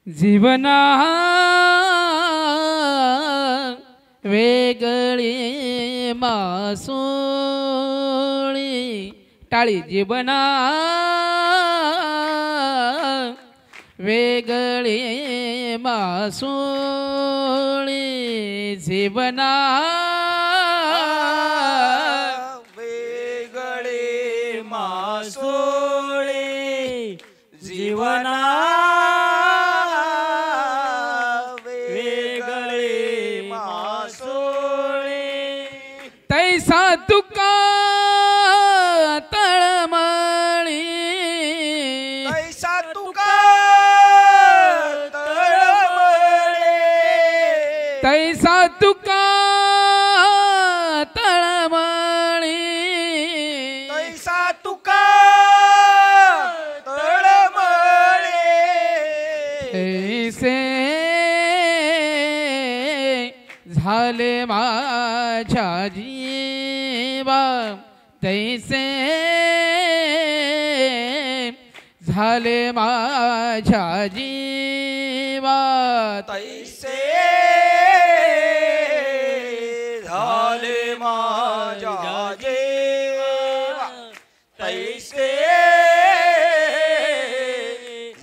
जीवना वेगळे मासोळी, टाळी. जीवना वेगळे मासोळी, जीवना वेगळे मासोळी, जीवना वेगळे मासोळी. तैसा तुका तळमळी, तैसा तुका तळमळे, तैसा तुका तळमळी, तैसा तुका तळमळे. ऐसे झाले माझ्या जीवा, तैसे झाले माझ्या जीवा, तैसे झाले माझ्या जीवा, तैसे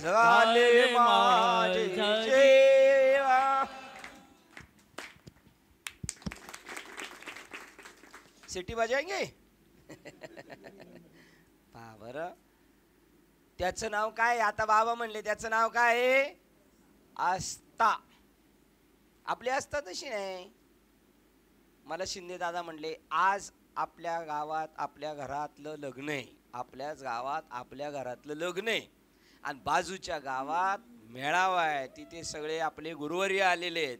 झाले माझे जीवा. सिटी बजाएंगे. पहा बरं, त्याचं नाव काय? आता बाबा म्हणले त्याचं नाव काय आहे? आस्था. आपली आस्था तशी नाही. मला शिंदे दादा म्हणले आज आपल्या गावात आपल्या घरातलं लग्न आहे, आपल्याच गावात आपल्या घरातलं लग्न आहे आणि बाजूच्या गावात मेळावा आहे, तिथे सगळे आपले गुरुवर्य आलेले आहेत.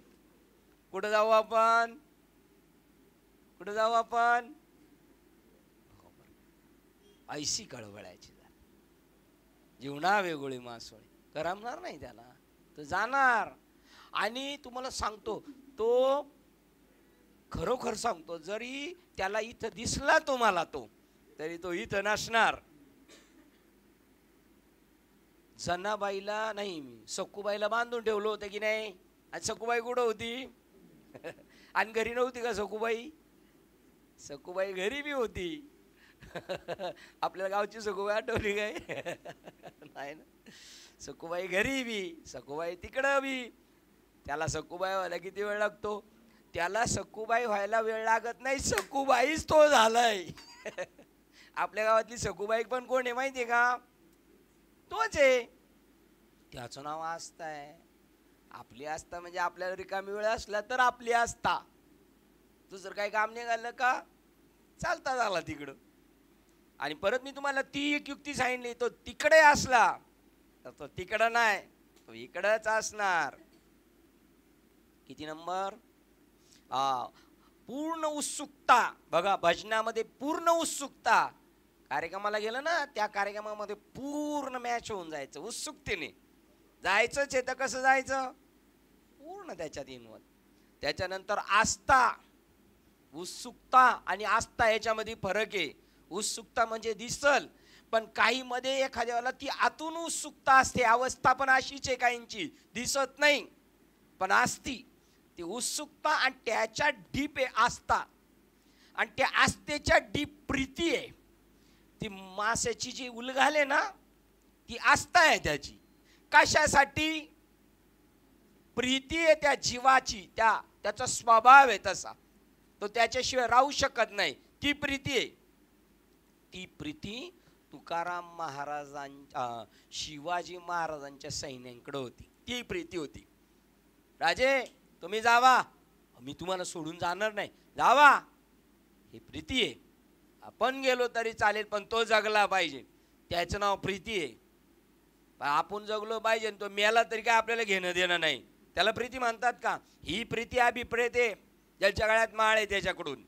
कुठं जाऊ आपण? कुठं जाऊ आपण? ऐशी कळवळायची जीवना वेगळी मासोळी. करमणार नाही त्याला, तो जाणार. आणि तुम्हाला सांगतो, तो खरोखर सांगतो, जरी त्याला इथं दिसला तुम्हाला तो, तरी तो इथं नसणार. जनाबाईला नाही, सखूबाईला बांधून ठेवलं होतं की नाही? आणि सखूबाई कुठं होती? आणि घरी नव्हती का सखूबाई? सखूबाई घरी बी होती. आपल्या गावची सखूबाई आठवली काय? नाही ना. सखूबाई घरी बी, सखूबाई तिकडं बी. त्याला सखूबाई व्हायला किती वेळ लागतो? त्याला सखूबाई व्हायला वेळ लागत नाही, सखूबाईच तो झालाय. आपल्या गावातली सखूबाई पण कोण आहे माहितीये का? तोच आहे. त्याचं नाव आस्था आहे. आपली आस्था म्हणजे आपल्याला रिकामी वेळ असला तर आपली आस्था. दुसरं काही काम निघालं का चालता झाला तिकडं. आणि परत मी तुम्हाला ती एक युक्ती सांगितली, तो तिकडे असला तर तो तिकडं नाही, तो इकडंच असणार. किती नंबर? पूर्ण उत्सुकता. बघा भजनामध्ये पूर्ण उत्सुकता. कार्यक्रमाला गेलं ना, त्या कार्यक्रमामध्ये पूर्ण मॅच होऊन जायचं उत्सुकतेने. जायचंच आहे तर कसं जायचं, पूर्ण त्याच्यात इन्व्हॉल्व. त्याच्यानंतर आस्था, उत्सुकता आणि आस्था याच्यामध्ये फरक आहे. उत्सुकता म्हणजे दिसल, पण काही मध्ये एखाद्या वेळेला ती आतून उत्सुकता असते. अवस्था पण अशीच आहे, काहींची दिसत नाही पण असती ती उत्सुकता. आणि त्याच्या डीप आहे आस्था, आणि त्या आस्थेच्या डीप प्रीती आहे. ती माशाची जी उलघाले ना, ती आस्था आहे त्याची. कशासाठी? प्रीती आहे त्या जीवाची, त्याचा स्वभाव आहे तसा, तो त्याच्याशिवाय राहू शकत नाही. ती प्रीती आहे. ती प्रीती तुकाराम महाराजांच्या, शिवाजी महाराजांच्या सैन्यांकडे होती. ती प्रीती होती. राजे तुम्ही जावा, मी तुम्हाला सोडून जाणार नाही, जावा. ही प्रीती आहे. आपण गेलो तरी चालेल, पण तो जगला पाहिजे, त्याचं नाव प्रीती आहे. आपण जगलो पाहिजे, तो मेला तरी काय आपल्याला घेणं देणं नाही. त्याला प्रीती म्हणतात का? ही प्रीती अभिप्रेत आहे. ज्याच्या गळ्यात माळ आहे त्याच्याकडून,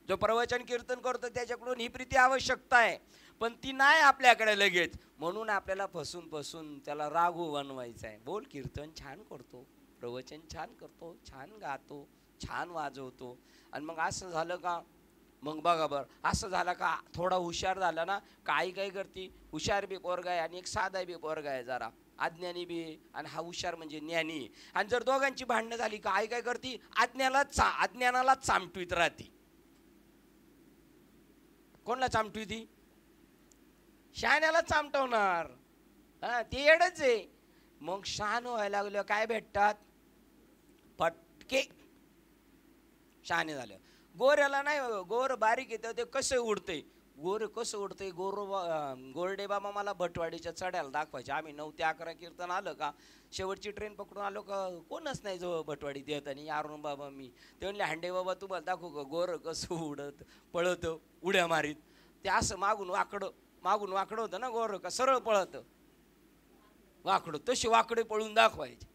जो प्रवचन कीर्तन करतो त्याच्याकडून ही प्रीती आवश्यकता आहे. पण ती नाही आपल्याकडे लगेच, म्हणून आपल्याला फसून फसून त्याला राघू बनवायचं आहे. बोल, कीर्तन छान करतो, प्रवचन छान करतो, छान गातो, छान वाजवतो. आणि मग असं झालं का, मग बघा बरं, असं झालं का थोडा हुशार झाला ना, काही काही करती, हुशार बी पोरगा आहे आणि एक साधा बी पोरगा आहे, जरा अज्ञानी बी, आणि हा हुशार म्हणजे ज्ञानी. आणि जर दोघांची भांडणं झाली काय काय करती, अज्ञानाला चामटवीत राहती. कोणाला चामटवीती? शहाण्याला चामटवणार. हा, ते येडच आहे. मग शहाण व्हायला लागलं काय भेटतात? फटके. शहाणे झालं. गोऱ्याला नाही, गोर बारीक येतं ते कसं उडते, गोर कसं उडते. गोरडे बाबा मला भटवाडीच्या चढ्याला दाखवायचे. आम्ही 9 ते 11 कीर्तन आलं का, शेवटची ट्रेन पकडून आलो का, कोणच नाही जो भटवाडी देत. आणि अरुण बाबा मी ते म्हणले, हांडे बाबा तुम्हाला दाखवू का गोर कसं उडत पळत उड्या मारीत. ते असं मागून वाकडं होतं ना गोर, का सरळ पळत वाकडं, तशी वाकडे पळून दाखवायचे.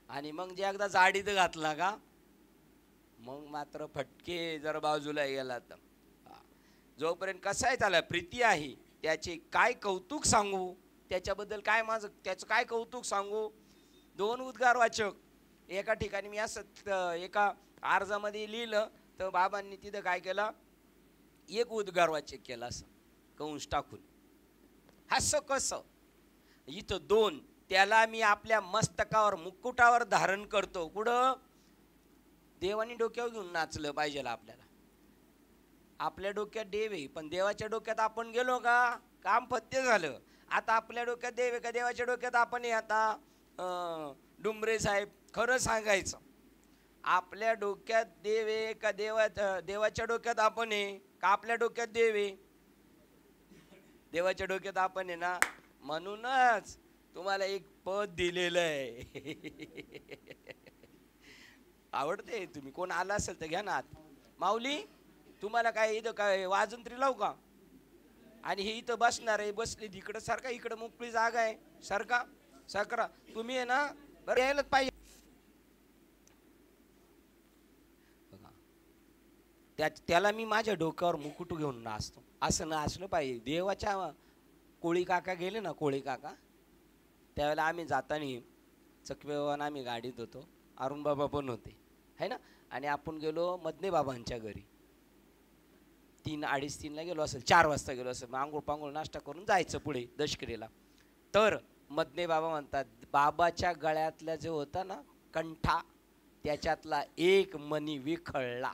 आणि मग जे एकदा जाडीत घातला का, मग मात्र फटके जर बाजूला गेला तर. जोपर्यंत कसं आहे, त्याला प्रीती आहे, त्याचे काय कौतुक सांगू, त्याच्याबद्दल काय माझं त्याचं काय कौतुक सांगू. 2 उद्गारवाचक एका ठिकाणी मी असं एका अर्जामध्ये लिहिलं, तर बाबांनी तिथं काय केलं, 1 उद्गारवाचक केलं असं कंस टाकून. असं कसं, इथं 2. त्याला मी आपल्या मस्तकावर मुकुटावर धारण करतो. कुठं? देवानी डोक्यावर घेऊन नाचलं पाहिजे आपल्याला. आपल्या डोक्यात देव आहे, पण देवाच्या डोक्यात आपण गेलो का, काम पत्ते झालं. आता आपल्या डोक्यात देव आहे का देवाच्या डोक्यात आपण आहे? आता डुंबरे साहेब, खरं सांगायचं, आपल्या डोक्यात देव आहे का देवाच्या डोक्यात आपण आहे का आपल्या डोक्यात देव आहे? देवाच्या डोक्यात आपण आहे ना. म्हणूनच तुम्हाला एक पद दिलेलं आहे. आवडते, तुम्ही कोण आला असेल तर घ्या ना. माऊली तुम्हाला काय इथं काय वाजून तरी लावू का? आणि हे इथं बसणार आहे, बसले इकडं सारखा, इकडं मोकळी जागा आहे, सारखा सारखा तुम्ही आहे ना, बरं यायलाच पाहिजे. त्याला मी माझ्या डोक्यावर मुकुट घेऊन नाचतो, असं नाचलं पाहिजे. देवाच्या कोळी काका गेले ना, कोळी काका, त्यावेळेला आम्ही जाताना चकवेवान आम्ही गाडीत होतो, अरुण बाबा पण होते है ना. आणि आपण गेलो मदने बाबांच्या घरी 3, 2:30, 3ला गेलो असेल, 4 वाजता गेलो असेल. आंघोळ पांघोळ नाश्ता करून जायचं पुढे दशकरीला. तर मदने बाबा म्हणतात, बाबाच्या गळ्यातला जो होता ना कंठा, त्याच्यातला एक मणी विखळला.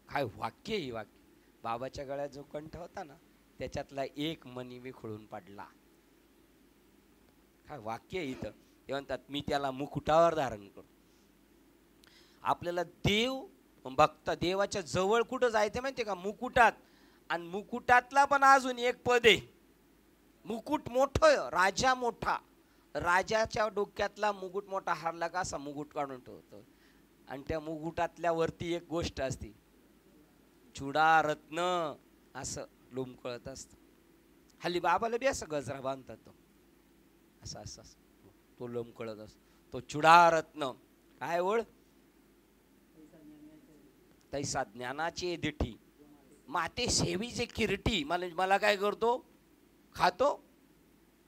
काय वाक्य ही वाक्य. बाबाच्या गळ्यात जो कंठ होता ना, त्याच्यातला एक मणी विखळून पडला. काय वाक्य इथं. ते म्हणतात, मी त्याला मुकुटावर धारण करतो. आपल्याला देव बघता, देवाच्या जवळ कुठं जायचं माहितीये का? मुकुटात. आणि मुकुटातला पण अजून एक पद आहे. मुकुट मोठं, राजा मोठा, राजाच्या डोक्यातला मुकुट मोठा हारला का असा मुकुट काढून ठेवतो. आणि त्या मुकुटातल्या वरती एक गोष्ट असते, चुडा रत्न असं लोंबकळत असतं. हल्ली बाबाला बी असं गजरा बांधतात, तो असं असं तो लोंबकळत असतो, तो चुडा रत्न. काय ओळ? तैसा ज्ञानाची दिठी माते सेवीचे किरटी मला काय करतो, खातो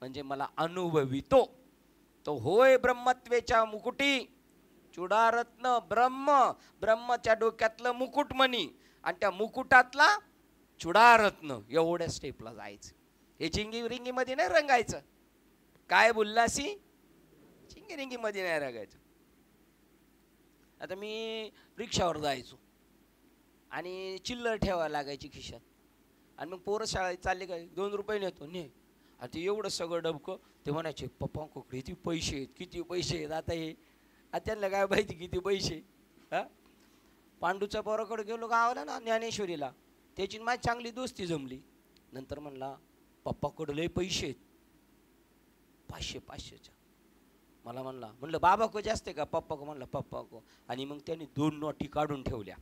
म्हणजे मला अनुभवितो. तो होय ब्रह्मत्वेच्या मुकुटी चुडारत्न ब्रह्मच्या डोक्यातलं मुकुटमणी आणि त्या मुकुटातला चुडारत्न, एवढ्या स्टेपला जायचं. हे चिंगी रिंगी मध्ये नाही रंगायचं. काय बोललासी, चिंगी रिंगी मध्ये नाही रंगायचं. आता मी रिक्षावर जायचो आणि चिल्लर ठेवायला लागायची खिशात आणि मग पोरं शाळेत चालले काय 2 रुपये नेतो ने. आता एवढं सगळं डबकं. ते म्हणायचे पप्पा किती पैसे आहेत, किती पैसे आहेत. आता हे त्यांना काय माहिती किती पैसे. हा, पांडूच्या पोराकडे गेलो गावाला ना ज्ञानेश्वरीला, त्याची माझी चांगली दोस्ती जमली. नंतर म्हणला पप्पाकडे लय पैसे आहेत, 500च्या. मला म्हणलं बाबा को जास्त का, पप्पा को. म्हणलं पप्पा को. आणि मग त्यांनी 2 नोटी काढून ठेवल्या.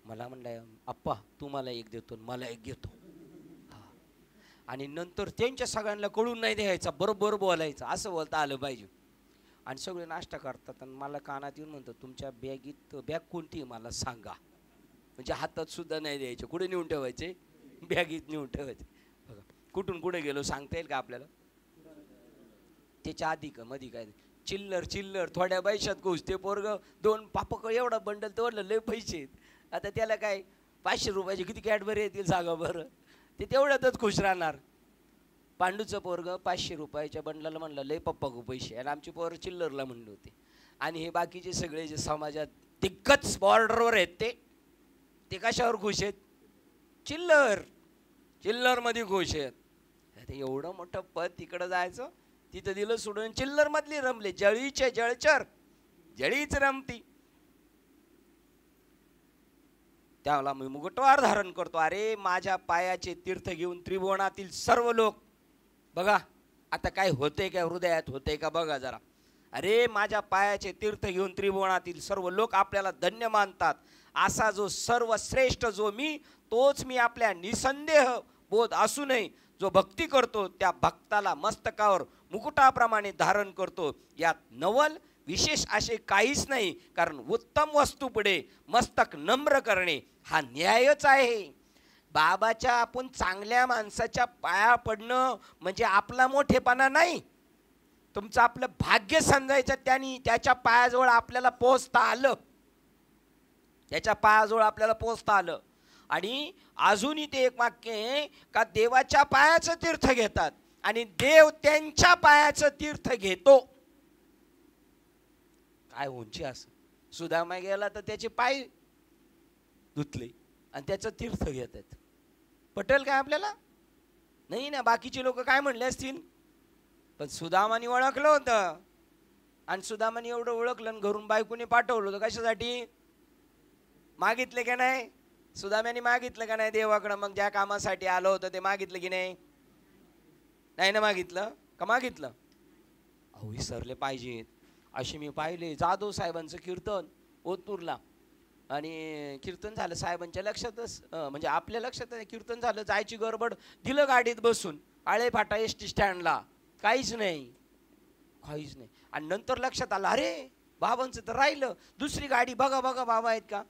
मला म्हणलं आप्पा तू मला एक देतो मला एक घेतो. आणि नंतर त्यांच्या सगळ्यांना कळून नाही द्यायचा, बरोबर बोलायचं, असं बोलता आलं पाहिजे. आणि सगळे नाश्ता करतात आणि मला कानात येऊन म्हणतात तुमच्या बॅगीत बॅग कोणती आहे मला सांगा. म्हणजे हातात सुद्धा नाही द्यायचे. कुठे नेऊन ठेवायचे, बॅगीत नेऊन ठेवायचे. बघा कुठून कुठे गेलो सांगता येईल का आपल्याला. त्याच्या आधी का मधी काय चिल्लर थोड्या पैशात खुश. ते पोरग 2 पापक एवढा बंडल तोडलं, लय पैसे आहेत. आता त्याला काय 500 रुपयाचे किती कॅडबरी येतील सांगा बरं. ते तेवढ्यातच खुश राहणार. पांडूचं पोरग 500 रुपयाच्या बंडलाला म्हणलं लय पप्पा को पैसे, आणि आमचे पोरं चिल्लरला म्हणले होते. आणि हे बाकीचे सगळे जे समाजात दिग्गज बॉर्डरवर आहेत ते कशावर खुश आहेत, चिल्लर मध्ये खुश आहेत. एवढं मोठं पद तिकडं जायचं, तिथं दिलं सोडून चिल्लर मधली रमले. जळीचे जळचर जळीच रमती. त्याला मी मुकुटवार धारण करतो. अरे माझ्या पायाचे तीर्थ घेऊन त्रिभुवनातील सर्व लोक, बघा आता काय होते काय हृदयात होते का बघा जरा. अरे माझ्या पायाचे तीर्थ घेऊन त्रिभुवनातील सर्व लोक आपल्याला धन्य मानतात. असा जो सर्वश्रेष्ठ जो मी, तोच मी आपल्या निसंदेह बोध असूनही जो भक्ती करतो त्या भक्ताला मस्तकावर मुकुटाप्रमाणे धारण करतो. यात नवल विशेष असे काहीच नाही, कारण उत्तम वस्तू पुढे मस्तक नम्र करणे हा न्यायच आहे. बाबाच्या आपण चांगल्या माणसाच्या पाया पडणं म्हणजे आपला मोठेपणा नाही, तुमचं आपलं भाग्य समजायचं. त्यांनी त्याच्या पायाजवळ आपल्याला पोहोचता आलं, त्याच्या पायाजवळ आपल्याला पोहोचता आलं. आणि अजूनही ते एक वाक्य आहे का देवाच्या पायाचं तीर्थ घेतात आणि देव त्यांच्या पायाचं तीर्थ घेतो. काय उंची असं. सुदामा गेला तर त्याचे पाय धुतले आणि त्याचं तीर्थ घेतात. पटेल काय आपल्याला नाही ना. बाकीचे लोक काय म्हणले असतील, पण सुदामाने ओळखलं होतं. आणि सुदामाने एवढं ओळखलं आणि घरून बायकोने पाठवलं होतं कशासाठी, मागितले का नाही. सुदाम्याने मागितलं का नाही देवाकडं. मग ज्या कामासाठी आलं होतं ते मागितलं की नाही, नाही ना मागितलं का मागितलं. अहो विसरले पाहिजेत. असे मी पाहिले जाधव साहेबांचं कीर्तन ओतूरला, आणि कीर्तन झालं साहेबांच्या लक्षातच, म्हणजे आपल्या लक्षात कीर्तन झालं, जायची गडबड, दिलं गाडीत बसून आळे फाटा एसटी स्टँडला, काहीच नाही. आणि नंतर लक्षात आलं अरे बाबांचं तर राहिलं, दुसरी गाडी बघा बाबा आहेत का,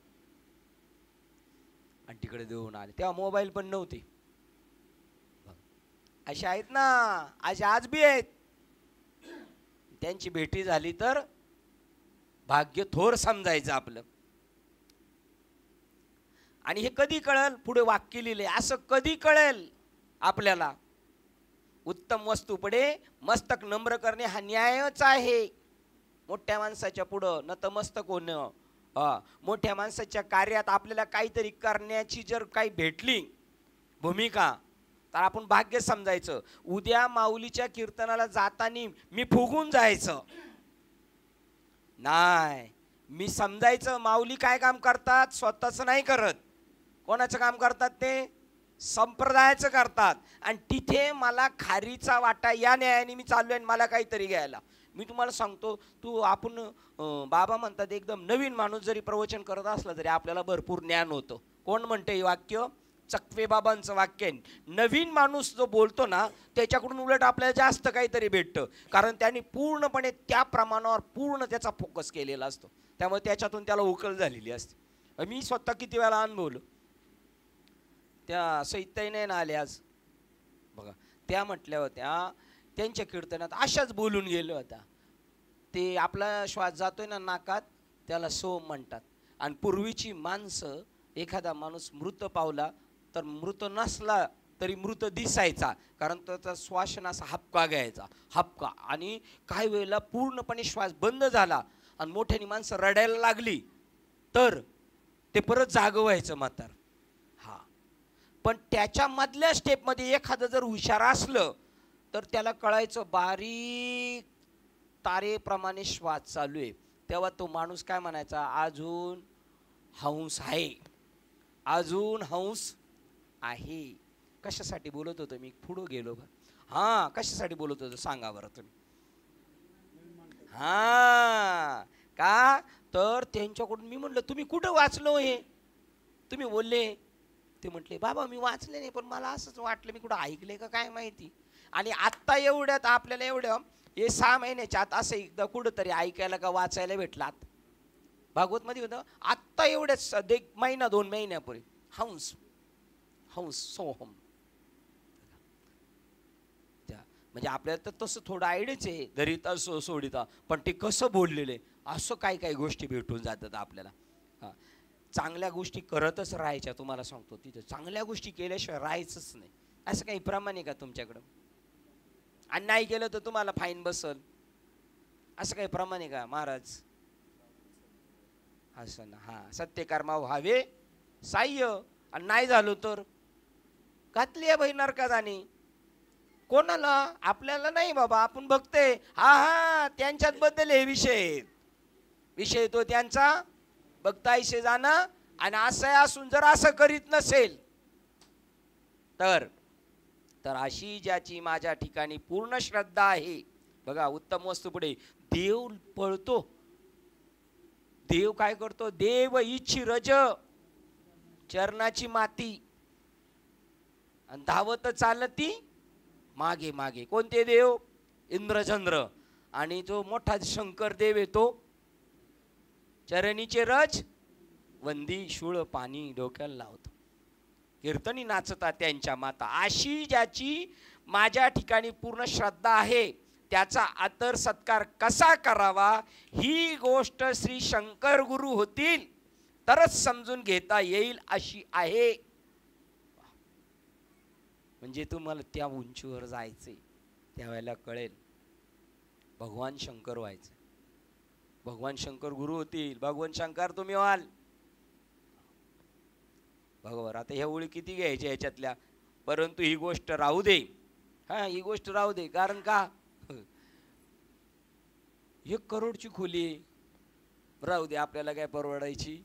आणि तिकडे देऊन आले. तेव्हा मोबाईल पण नव्हते. असे आहेत ना, असे आज बी आहेत. त्यांची भेटी झाली तर भाग्य थोर समजायचं आपलं. आणि हे कधी कळेल, पुढे वाक्य लिहिले असं कधी कळेल आपल्याला, उत्तम वस्तू पुढे मस्तक नम्र करणे हा न्यायच आहे. मोठ्या माणसाच्या पुढं नतमस्तक होणं, मोठ्या माणसाच्या कार्यात आपल्याला काहीतरी करण्याची जर काही भेटली भूमिका तर आपण भाग्य समजायचं. उद्या माऊलीच्या कीर्तनाला जाताना मी फुगून जायचं नाही, मी समजायचं माऊली काय काम करतात, स्वतःच नाही करत. कोणाचं काम करतात ते, संप्रदायाचं करतात. आणि तिथे मला खारीचा वाटा या न्यायाने मी चाललोय आणि मला काहीतरी घ्यायला. मी तुम्हाला सांगतो, आपण बाबा म्हणतात एकदम नवीन माणूस जरी प्रवचन करत असला तरी आपल्याला भरपूर ज्ञान होतं. कोण म्हणते हे वाक्य, चकवे बाबांचं वाक्य. नवीन माणूस जो बोलतो ना त्याच्याकडून उलट आपल्याला जास्त काहीतरी भेटतं, कारण त्यांनी पूर्णपणे त्या प्रमाणावर पूर्ण त्याचा फोकस केलेला असतो, त्यामुळे त्याच्यातून त्याला उकल झालेली असते. मी स्वतः किती वेळा अनुभवलं. त्या सैताईने आल्या आज बघा, त्या म्हटल्या होत्या त्यांच्या कीर्तनात अशाच बोलून गेल्या होत्या, ते आपला श्वास जातोय ना नाकात त्याला सोम म्हणतात. आणि पूर्वीची माणसं, एखादा माणूस मृत पावला तर मृत नसला तरी मृत दिसायचा, कारण त्याचा श्वासन असा हपका घ्यायचा, हपका. आणि काही वेळेला पूर्णपणे श्वास बंद झाला आणि मोठ्याने माणसं रडायला लागली तर ते परत जागं व्हायचं म्हातार. हा, पण त्याच्या मधल्या स्टेपमध्ये एखादं जर हुशार असलं तर त्याला कळायचं बारीक तारेप्रमाणे श्वास चालू आहे. तेव्हा तो माणूस काय म्हणायचा, अजून हंस आहे, अजून हंस आहे. कशासाठी बोलत होतो मी, पुढं गेलो का? हा, कशासाठी बोलत होतो सांगा बरं तुम्ही. हा, का तर त्यांच्याकडून मी म्हणलं तुम्ही कुठं वाचलो हे, तुम्ही बोलले. ते म्हटले बाबा मी वाचले नाही, पण मला असंच वाटलं मी कुठं ऐकले का काय माहिती. आणि आत्ता एवढ्यात आपल्याला एवढं हे 6 महिन्याच्या आत असं एकदा कुठंतरी ऐकायला का वाचायला भेटलात भागवत मध्ये होतं. आत्ता एवढ्याच 1 महिना 2 महिन्यापूर्वी हंस हंस सोहम. म्हणजे आपल्याला तर तसं थोडं आयडियाच आहे, धरीत असो सोडिता, पण ते कसं बोललेले असं काही काही गोष्टी भेटून जातात आपल्याला. हां, चांगल्या गोष्टी करतच राहायच्या, तुम्हाला सांगतो. तिथं चांगल्या गोष्टी केल्याशिवाय राहायचंच नाही. असं काही प्रमाण आहे का तुमच्याकडं? आणि नाही केलं तर तुम्हाला फाईन बसल, असं काही प्रमाण आहे का महाराज? असं ना. हा, सत्यकर्मा व्हावे साह्य, आणि नाही झालो तर घातली आहे बाई नरकात. आणि कोणाला? आपल्याला नाही बाबा, आपण बघते. हा हा, त्यांच्यात बद्दल हे विषय तो त्यांचा बघतायशे जाणं. आणि असं असून जर असं करीत नसेल तर अशी ज्याची माझ्या ठिकाणी पूर्ण श्रद्धा आहे. बघा, उत्तम वस्तू पुढे देव पळतो. देव काय करतो? देव इच्छी रज चरणाची माती, आणि धावत चालती मागे मागे. कोणते देव? इंद्रचंद्र. आणि जो मोठा शंकर देव येतो, चरणीचे रज वंदी शूळ पाणी डोक्याला लावतो. कीर्तनी नाचतात त्यांच्या माता. अशी ज्याची माझ्या ठिकाणी पूर्ण श्रद्धा आहे त्याचा आदर सत्कार कसा करावा ही गोष्ट श्री शंकर गुरु होतील तरच समजून घेता येईल अशी आहे. म्हणजे तुम्हाला त्या उंचीवर जायचंय, त्यावेळेला कळेल भगवान शंकर व्हायचं. भगवान शंकर गुरु होतील, भगवान शंकर तुम्ही व्हाल. भगवान आता ह्या ओळी किती घ्यायच्या ह्याच्यातल्या, परंतु ही गोष्ट राहू दे. हा, ही गोष्ट राहू दे. कारण का 1 करोडची खोली राहू दे, आपल्याला काय परवडायची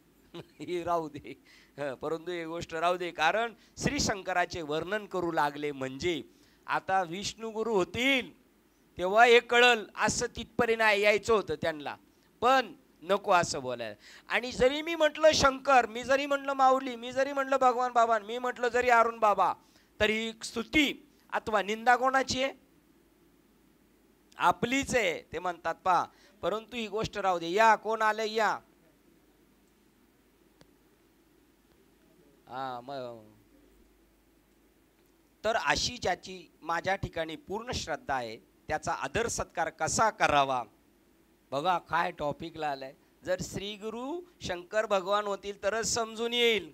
ही राहू दे. परंतु ही गोष्ट राहू दे, कारण श्री शंकराचे वर्णन करू लागले म्हणजे आता विष्णू गुरु होतील तेव्हा हे कळल. असं तिथपर्यंत यायचं होतं त्यांना, पण नको असं बोलायला. आणि जरी मी म्हटलं शंकर, मी जरी म्हटलं माऊली, मी जरी म्हटलं भगवान बाबा, मी म्हटलं जरी अरुण बाबा, तरी स्तुती अथवा निंदा कोणाची आहे? आपलीच आहे. ते म्हणतात पा. परंतु ही गोष्ट राहू दे. या, कोण आले? या. हा, मग तर अशी ज्याची माझ्या ठिकाणी पूर्ण श्रद्धा आहे त्याचा आदर सत्कार कसा करावा. बघा काय टॉपिकला आलाय. जर श्री गुरु शंकर भगवान होतील तरच समजून येईल.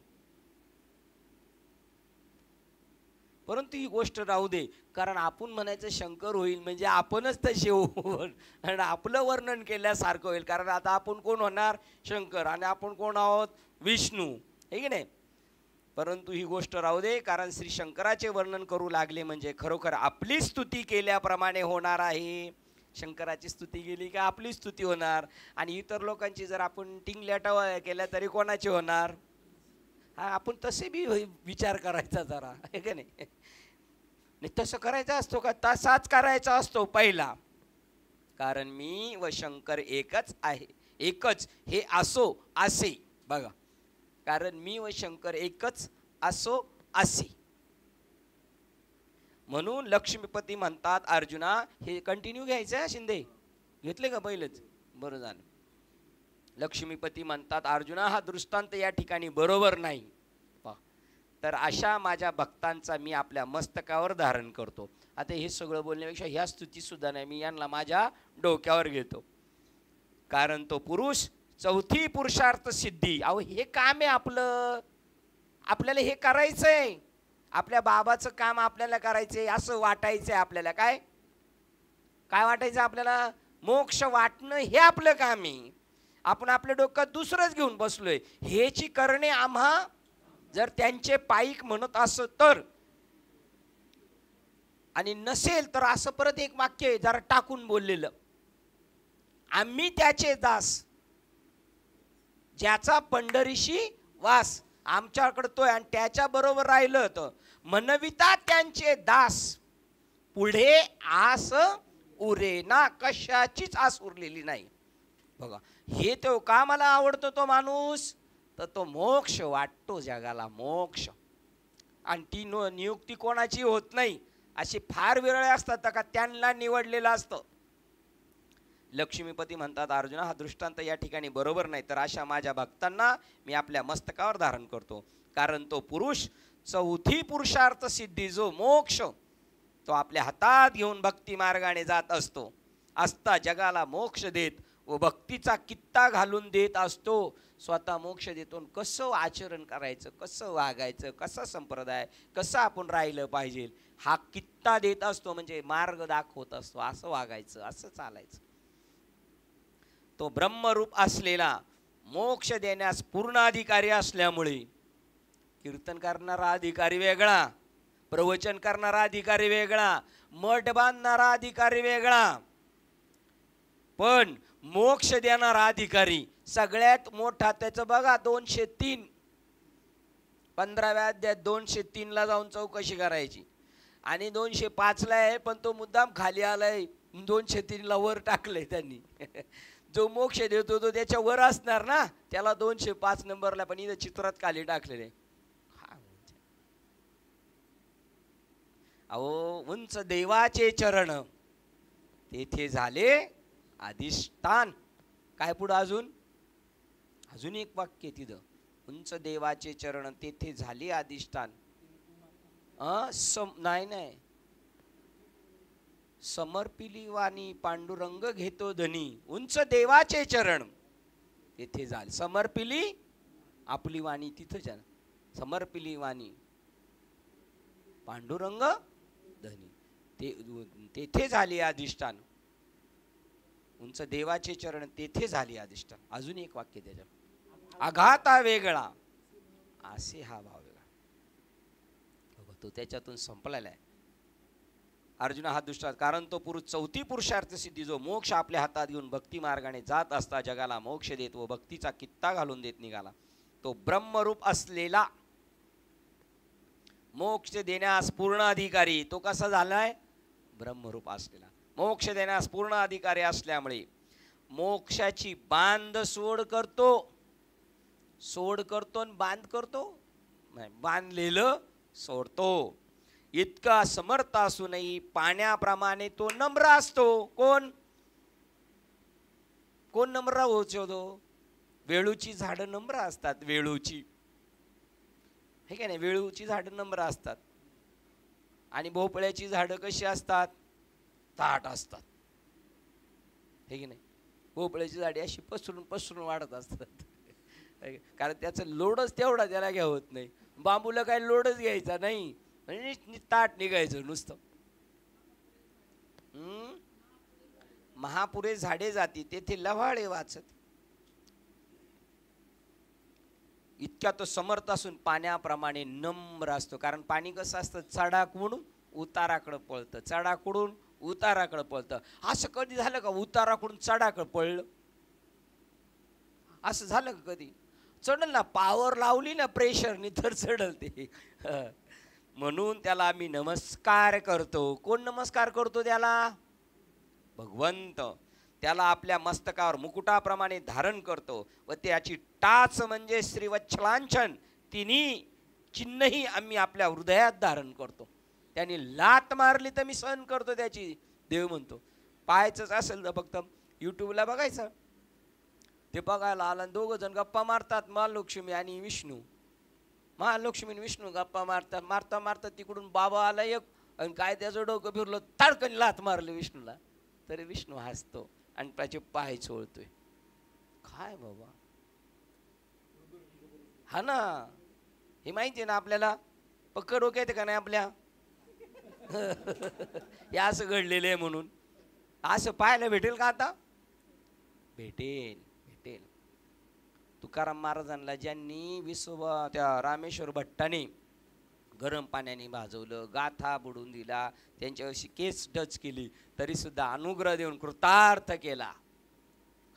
परंतु ही गोष्ट राहू दे, कारण आपण म्हणायचं शंकर होईल म्हणजे आपणच तसे होईल आणि आपलं वर्णन केल्यासारखं होईल. कारण आता आपण कोण होणार? शंकर. आणि आपण कोण आहोत? विष्णू, हे की नाही? परंतु ही गोष्ट राहू दे, कारण श्री शंकराचे वर्णन करू लागले म्हणजे खरोखर आपली स्तुती केल्याप्रमाणे होणार आहे. शंकराची स्तुती केली का आपली स्तुती होणार. आणि इतर लोकांची जर आपण टिंगल्या केल्या तरी कोणाची होणार? हा, आपण तसे बी विचार करायचा जरा, आहे का नाही? तसं करायचा असतो का? तसाच करायचा असतो पहिला. कारण मी व शंकर एकच आहे. एकच हे असो असे. बघा, कारण मी व शंकर एकच असो असे. म्हणून लक्ष्मीपती म्हणतात अर्जुना, हे कंटिन्यू घ्यायचं शिंदे, घेतले का पहिलंच? बरं झालं. लक्ष्मीपती म्हणतात अर्जुना, हा दृष्टांत या ठिकाणी बरोबर नाही. तर अशा माझ्या भक्तांचा मी आपल्या मस्तकावर धारण करतो. आता हे सगळं बोलण्यापेक्षा ह्या स्तुती सुद्धा नाही, मी यांना माझ्या डोक्यावर घेतो. कारण तो पुरुष चौथी पुरुषार्थ सिद्धी. अहो हे काम आहे आपलं, आपल्याला हे करायचंय, आपल्या बाबाचं काम आपल्याला करायचंय, असं वाटायचंय आपल्याला. काय काय वाटायचं आपल्याला? मोक्ष वाटणं हे आपलं काम आहे. आपण आपल्या डोक्यात दुसरंच घेऊन बसलोय. हेची करणे आम्हा जर त्यांचे पाईक म्हणत असं तर, आणि नसेल तर असं परत एक वाक्य जरा टाकून बोललेलं, आम्ही त्याचे दास ज्याचा पंढरीशी वास. आमच्याकडे तो आणि त्याच्या बरोबर राहिलं तर मनविता त्यांचे दास, पुढे आस उरेना. कशाचीच आस उरलेली नाही. बघा हे तो का मला आवडतो तो माणूस, तर तो मोक्ष वाटतो जगाला, मोक्ष. आणि ती नियुक्ती कोणाची होत नाही. अशी फार विरळे असतात का त्यांना निवडलेलं असतं. लक्ष्मीपती म्हणतात अर्जुना हा दृष्टांत या ठिकाणी बरोबर नाही, तर अशा माझ्या भक्तांना मी आपल्या मस्तकावर धारण करतो. कारण तो पुरुष चौथी पुरुषार्थ सिद्धी जो मोक्ष तो आपल्या हातात घेऊन भक्ती मार्गाने जात असतो. असता जगाला मोक्ष देत व भक्तीचा कित्ता घालून देत असतो. स्वतः मोक्ष देतो. कसं आचरण करायचं, कसं वागायचं, कसा संप्रदाय, कसं आपण राहिलं पाहिजे हा कित्ता देत असतो. म्हणजे मार्ग दाखवत असतो, असं वागायचं, असं चालायचं. तो ब्रह्मरूप असलेला मोक्ष देण्यास पूर्ण अधिकारी असल्यामुळे कीर्तन करणारा अधिकारी वेगळा, प्रवचन करणारा अधिकारी वेगळा, मठ बांधणारा अधिकारी वेगळा, पण मोक्ष देणारा अधिकारी सगळ्यात मोठा. त्याचं बघा 203 15व्या अध्यायात 203 ला जाऊन चौकशी करायची आणि 205 ला आहे, पण तो मुद्दाम खाली आलाय. 203 ला वर टाकलंय त्यांनी. जो मोक्ष देतो तो त्याच्या वर असणार ना, त्याला 205 नंबरला, पण इथं चित्रात खाली टाकलेले. अहो उंच देवाचे चरण तेथे झाले अधिष्ठान. काय पुढं अजून एक वाक्य तिथं, उंच देवाचे चरण तेथे झाले अधिष्ठान. नाही समर्पिली वाणी पांडुरंग घेतो धनी. उंच देवाचे चरण तेथे झाले. समर्पिली आपली वाणी तिथं झालं. समर्पिली वाणी पांडुरंग धनी तेथे झाले अधिष्ठान. उंच देवाचे चरण तेथे झाले अधिष्ठान. अजून एक वाक्य त्याच्या, आघाता वेगळा असे हा भाव वेगळा. तो त्याच्यातून संपलेला आहे. अर्जुना हा दृष्टांत. कारण तो पुरुष चौथी पुरुषार्थ सिद्धी जो मोक्ष आपल्या हातात घेऊन भक्ती मार्गाने जात असता जगाला मोक्ष देत व भक्तीचा कित्ता घालून देत निघाला. तो ब्रह्मरूप असलेला मोक्ष देण्यास पूर्ण अधिकारी. तो कसा झालाय? ब्रह्मरूप असलेला. मोक्ष देण्यास पूर्ण अधिकारी असल्यामुळे मोक्षाची बांध सोड करतो आणि बांध करतो नाही, बांधलेलं सोडतो. इतका समर्थ असूनही पाण्याप्रमाणे तो नम्र असतो. कोण नम्र होतो? वेळूची झाडं नम्र असतात. वेळूची हे काय नाही, वेळूची झाडं नम्र असतात. आणि भोपळ्याची झाडं कशी असतात? ताट असतात. हे की नाही? भोपळ्याची झाडे अशी पसरून वाढत असतात. कारण त्याचं लोडच तेवढा त्याला घ्या होत नाही. बांबूला काय लोडच घ्यायचा नाही, म्हणजे ताट निघायचं नुसतं. महापुरे झाडे जाती तेथे लव्हाळे वाचत. इतका तो समर्थ असून पाण्याप्रमाणे नम्र असतो. कारण पाणी कसं असतं? चढाकडून उताराकडे पळतं, चढाकडून उताराकडे पळतं. असं कधी झालं का उताराकडून चढाकडे पळलं? असं झालं का कधी? चढल ना, पावर लावली ना प्रेशरनी तर चढल ते. म्हणून त्याला आम्ही नमस्कार करतो. कोण नमस्कार करतो त्याला? भगवंत. त्याला आपल्या मस्तकावर मुकुटाप्रमाणे धारण करतो व त्याची टाच म्हणजे श्रीवत्सलांचन तिन्ही चिन्हही आम्ही आपल्या हृदयात धारण करतो. त्यांनी लात मारली तर मी सहन करतो त्याची. देव म्हणतो. पाहायचंच असेल तर फक्त युट्यूबला बघायचं. ते बघायला आला, दोघं जण गप्पा मारतात, महालक्ष्मी आणि विष्णू. महालक्ष्मी आणि विष्णू गप्पा मारता मारता मारता तिकडून बाबा आला एक, आणि काय त्याचं डोकं फिरलं, ताडकन लात मारलं विष्णूला. तरी विष्णू हसतो आणि त्याचे पाय चोळतोय. काय बाबा, हा ना, हे माहिती आहे ना आपल्याला, पक्क डोक्यात का नाही आपल्या हे असं घडलेलं आहे म्हणून. असं पाहायला भेटेल का आता? भेटेल भेटेल. तुकाराम महाराजांना ज्यांनी विसोबा त्या रामेश्वर भट्टाने गरम पाण्याने भाजवलं, गाथा बुडून दिला, त्यांच्यावर्षी केस डच केली, तरी सुद्धा अनुग्रह देऊन कृतार्थ केला.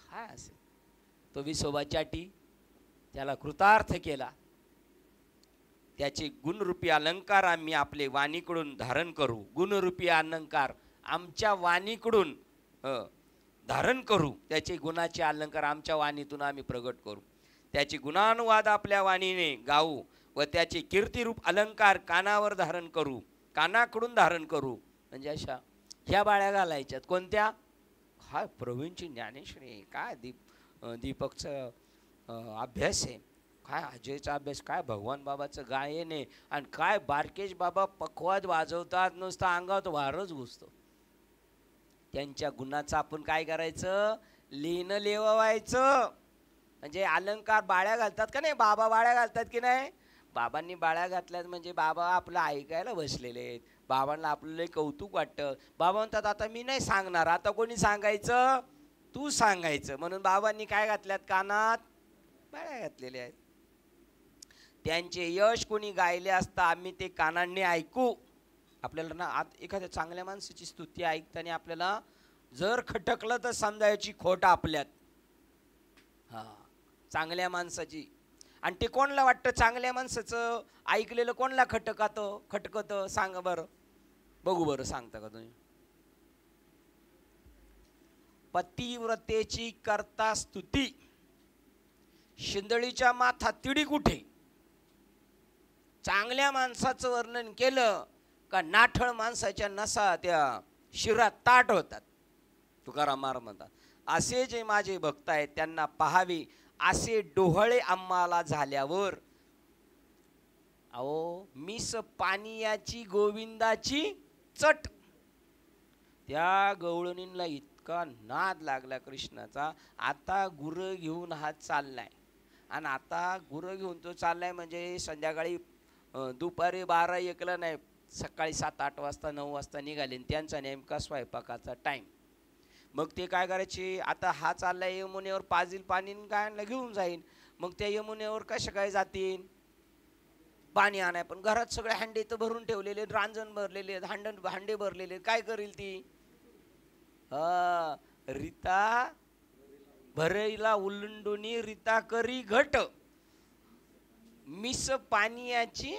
काय असेल तो विसोबा चाटी, त्याला कृतार्थ केला. त्याचे गुणरूपी अलंकार आम्ही आपले वाणीकडून धारण करू. गुणरूपी अलंकार आमच्या वाणीकडून धारण करू. त्याचे गुणाचे अलंकार आमच्या वाणीतून आम्ही प्रगट करू. त्याचे गुणानुवाद आपल्या वाणीने गाऊ व त्याचे कीर्तिरूप अलंकार कानावर धारण करू, कानाकडून धारण करू. म्हणजे अशा ह्या बाळ्या घालायच्यात. कोणत्या? काय प्रवीणची ज्ञानेश्वरी, काय दीपकचं अभ्यास आहे, काय अजयचा अभ्यास, काय भगवान बाबाचं गायन आहे, आणि काय बारकेश बाबा पखवाद वाजवतात, नुसतं अंगात वारच घुसतो. त्यांच्या गुणाचं आपण काय करायचं? लेणं लेवायचं. म्हणजे अलंकार बाळ्या घालतात का नाही, बाबा बाळ्या घालतात की नाही? बाबांनी बाळ्या घातल्यात म्हणजे बाबा आपलं ऐकायला बसलेले आहेत. बाबांना आपलं कौतुक वाटतं. बाबा म्हणतात आता मी नाही सांगणार, आता कोणी सांगायचं? तू सांगायचं. म्हणून बाबांनी काय घातल्यात? कानात बाळ्या घातलेल्या आहेत. त्यांचे यश कोणी गायले असता आम्ही ते कानांनी ऐकू. आपल्याला ना एखाद्या चांगल्या माणसाची स्तुती ऐकताना आपल्याला जर खटकलं तर समजायची खोट आपल्यात. हा, चांगल्या माणसाची. आणि ते कोणला वाटतं चांगल्या माणसाचं ऐकलेलं कोणला खटकतं सांगा बरं, बघू बरं, सांगता का तुम्ही? पतिव्रतेची करता स्तुती, शिंदळीच्या माथा तिडी कुठे. चांगल्या माणसाचं वर्णन केलं का नाठळ माणसाच्या नसा त्या शिरात ताट होतात. तुकाराम महाराज म्हणतात असे जे माझे भक्त आहेत त्यांना पाहावे, असे डोहळे आम्हाला झाल्यावर. अहो मिस पानियाची गोविंदाची चट. त्या गवळणींना इतका नाद लागला कृष्णाचा. आता गुरं घेऊन हा चाललाय, आणि आता गुरं घेऊन तो चाललाय म्हणजे संध्याकाळी दुपारी 12-1ला नाही, सकाळी 7-8 वाजता 9 वाजता निघाले. त्यांचा नेमका स्वयंपाकाचा टाईम. मग ते काय करायचे? आता हा चाललाय यमुनेवर, पाजील पाणी गायला घेऊन जाईन. मग त्या यमुनेवर कशा काय जातील? पाणी आणाय. पण घरात सगळे हांडे तर भरून ठेवलेले, रांजण भरलेले, हांडे भरलेले. काय करील ती? रीता भरईला उल्लंडुनी रीता करी घट. मिस पानियाची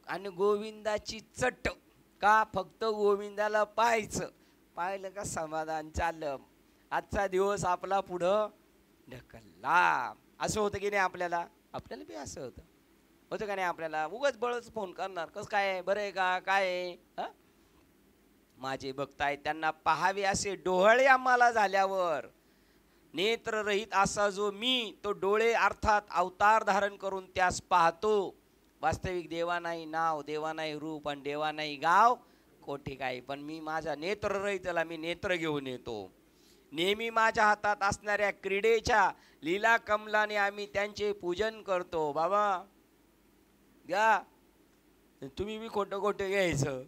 आणि गोविंदाची चट. का? फक्त गोविंदाला पाहायचं. पाहिलं का समाधान चाललं. आजचा दिवस आपला पुढं ढकलला. असं होतं की नाही आपल्याला? आपल्याला बी असं होतं का नाही आपल्याला? उगाच बळच फोन करणार, कसं काय, बरं आहे का, काय आहे? माझे भक्त आहेत त्यांना पाहावे असे डोळे आम्हाला झाल्यावर. नेत्ररहित असा जो मी, तो डोळे अर्थात अवतार धारण करून त्यास पाहतो. वास्तविक देवा नाही नाव, देवा नाही रूप, आणि देवा नाही गाव कोठे काही. पण मी माझ्या नेत्ररहितला मी नेत्र घेऊन येतो. नेहमी माझ्या हातात असणाऱ्या क्रीडेच्या लीला कमलाने आम्ही त्यांचे पूजन करतो. बाबा घ्या, तुम्ही बी खोटं खोटं घ्यायचं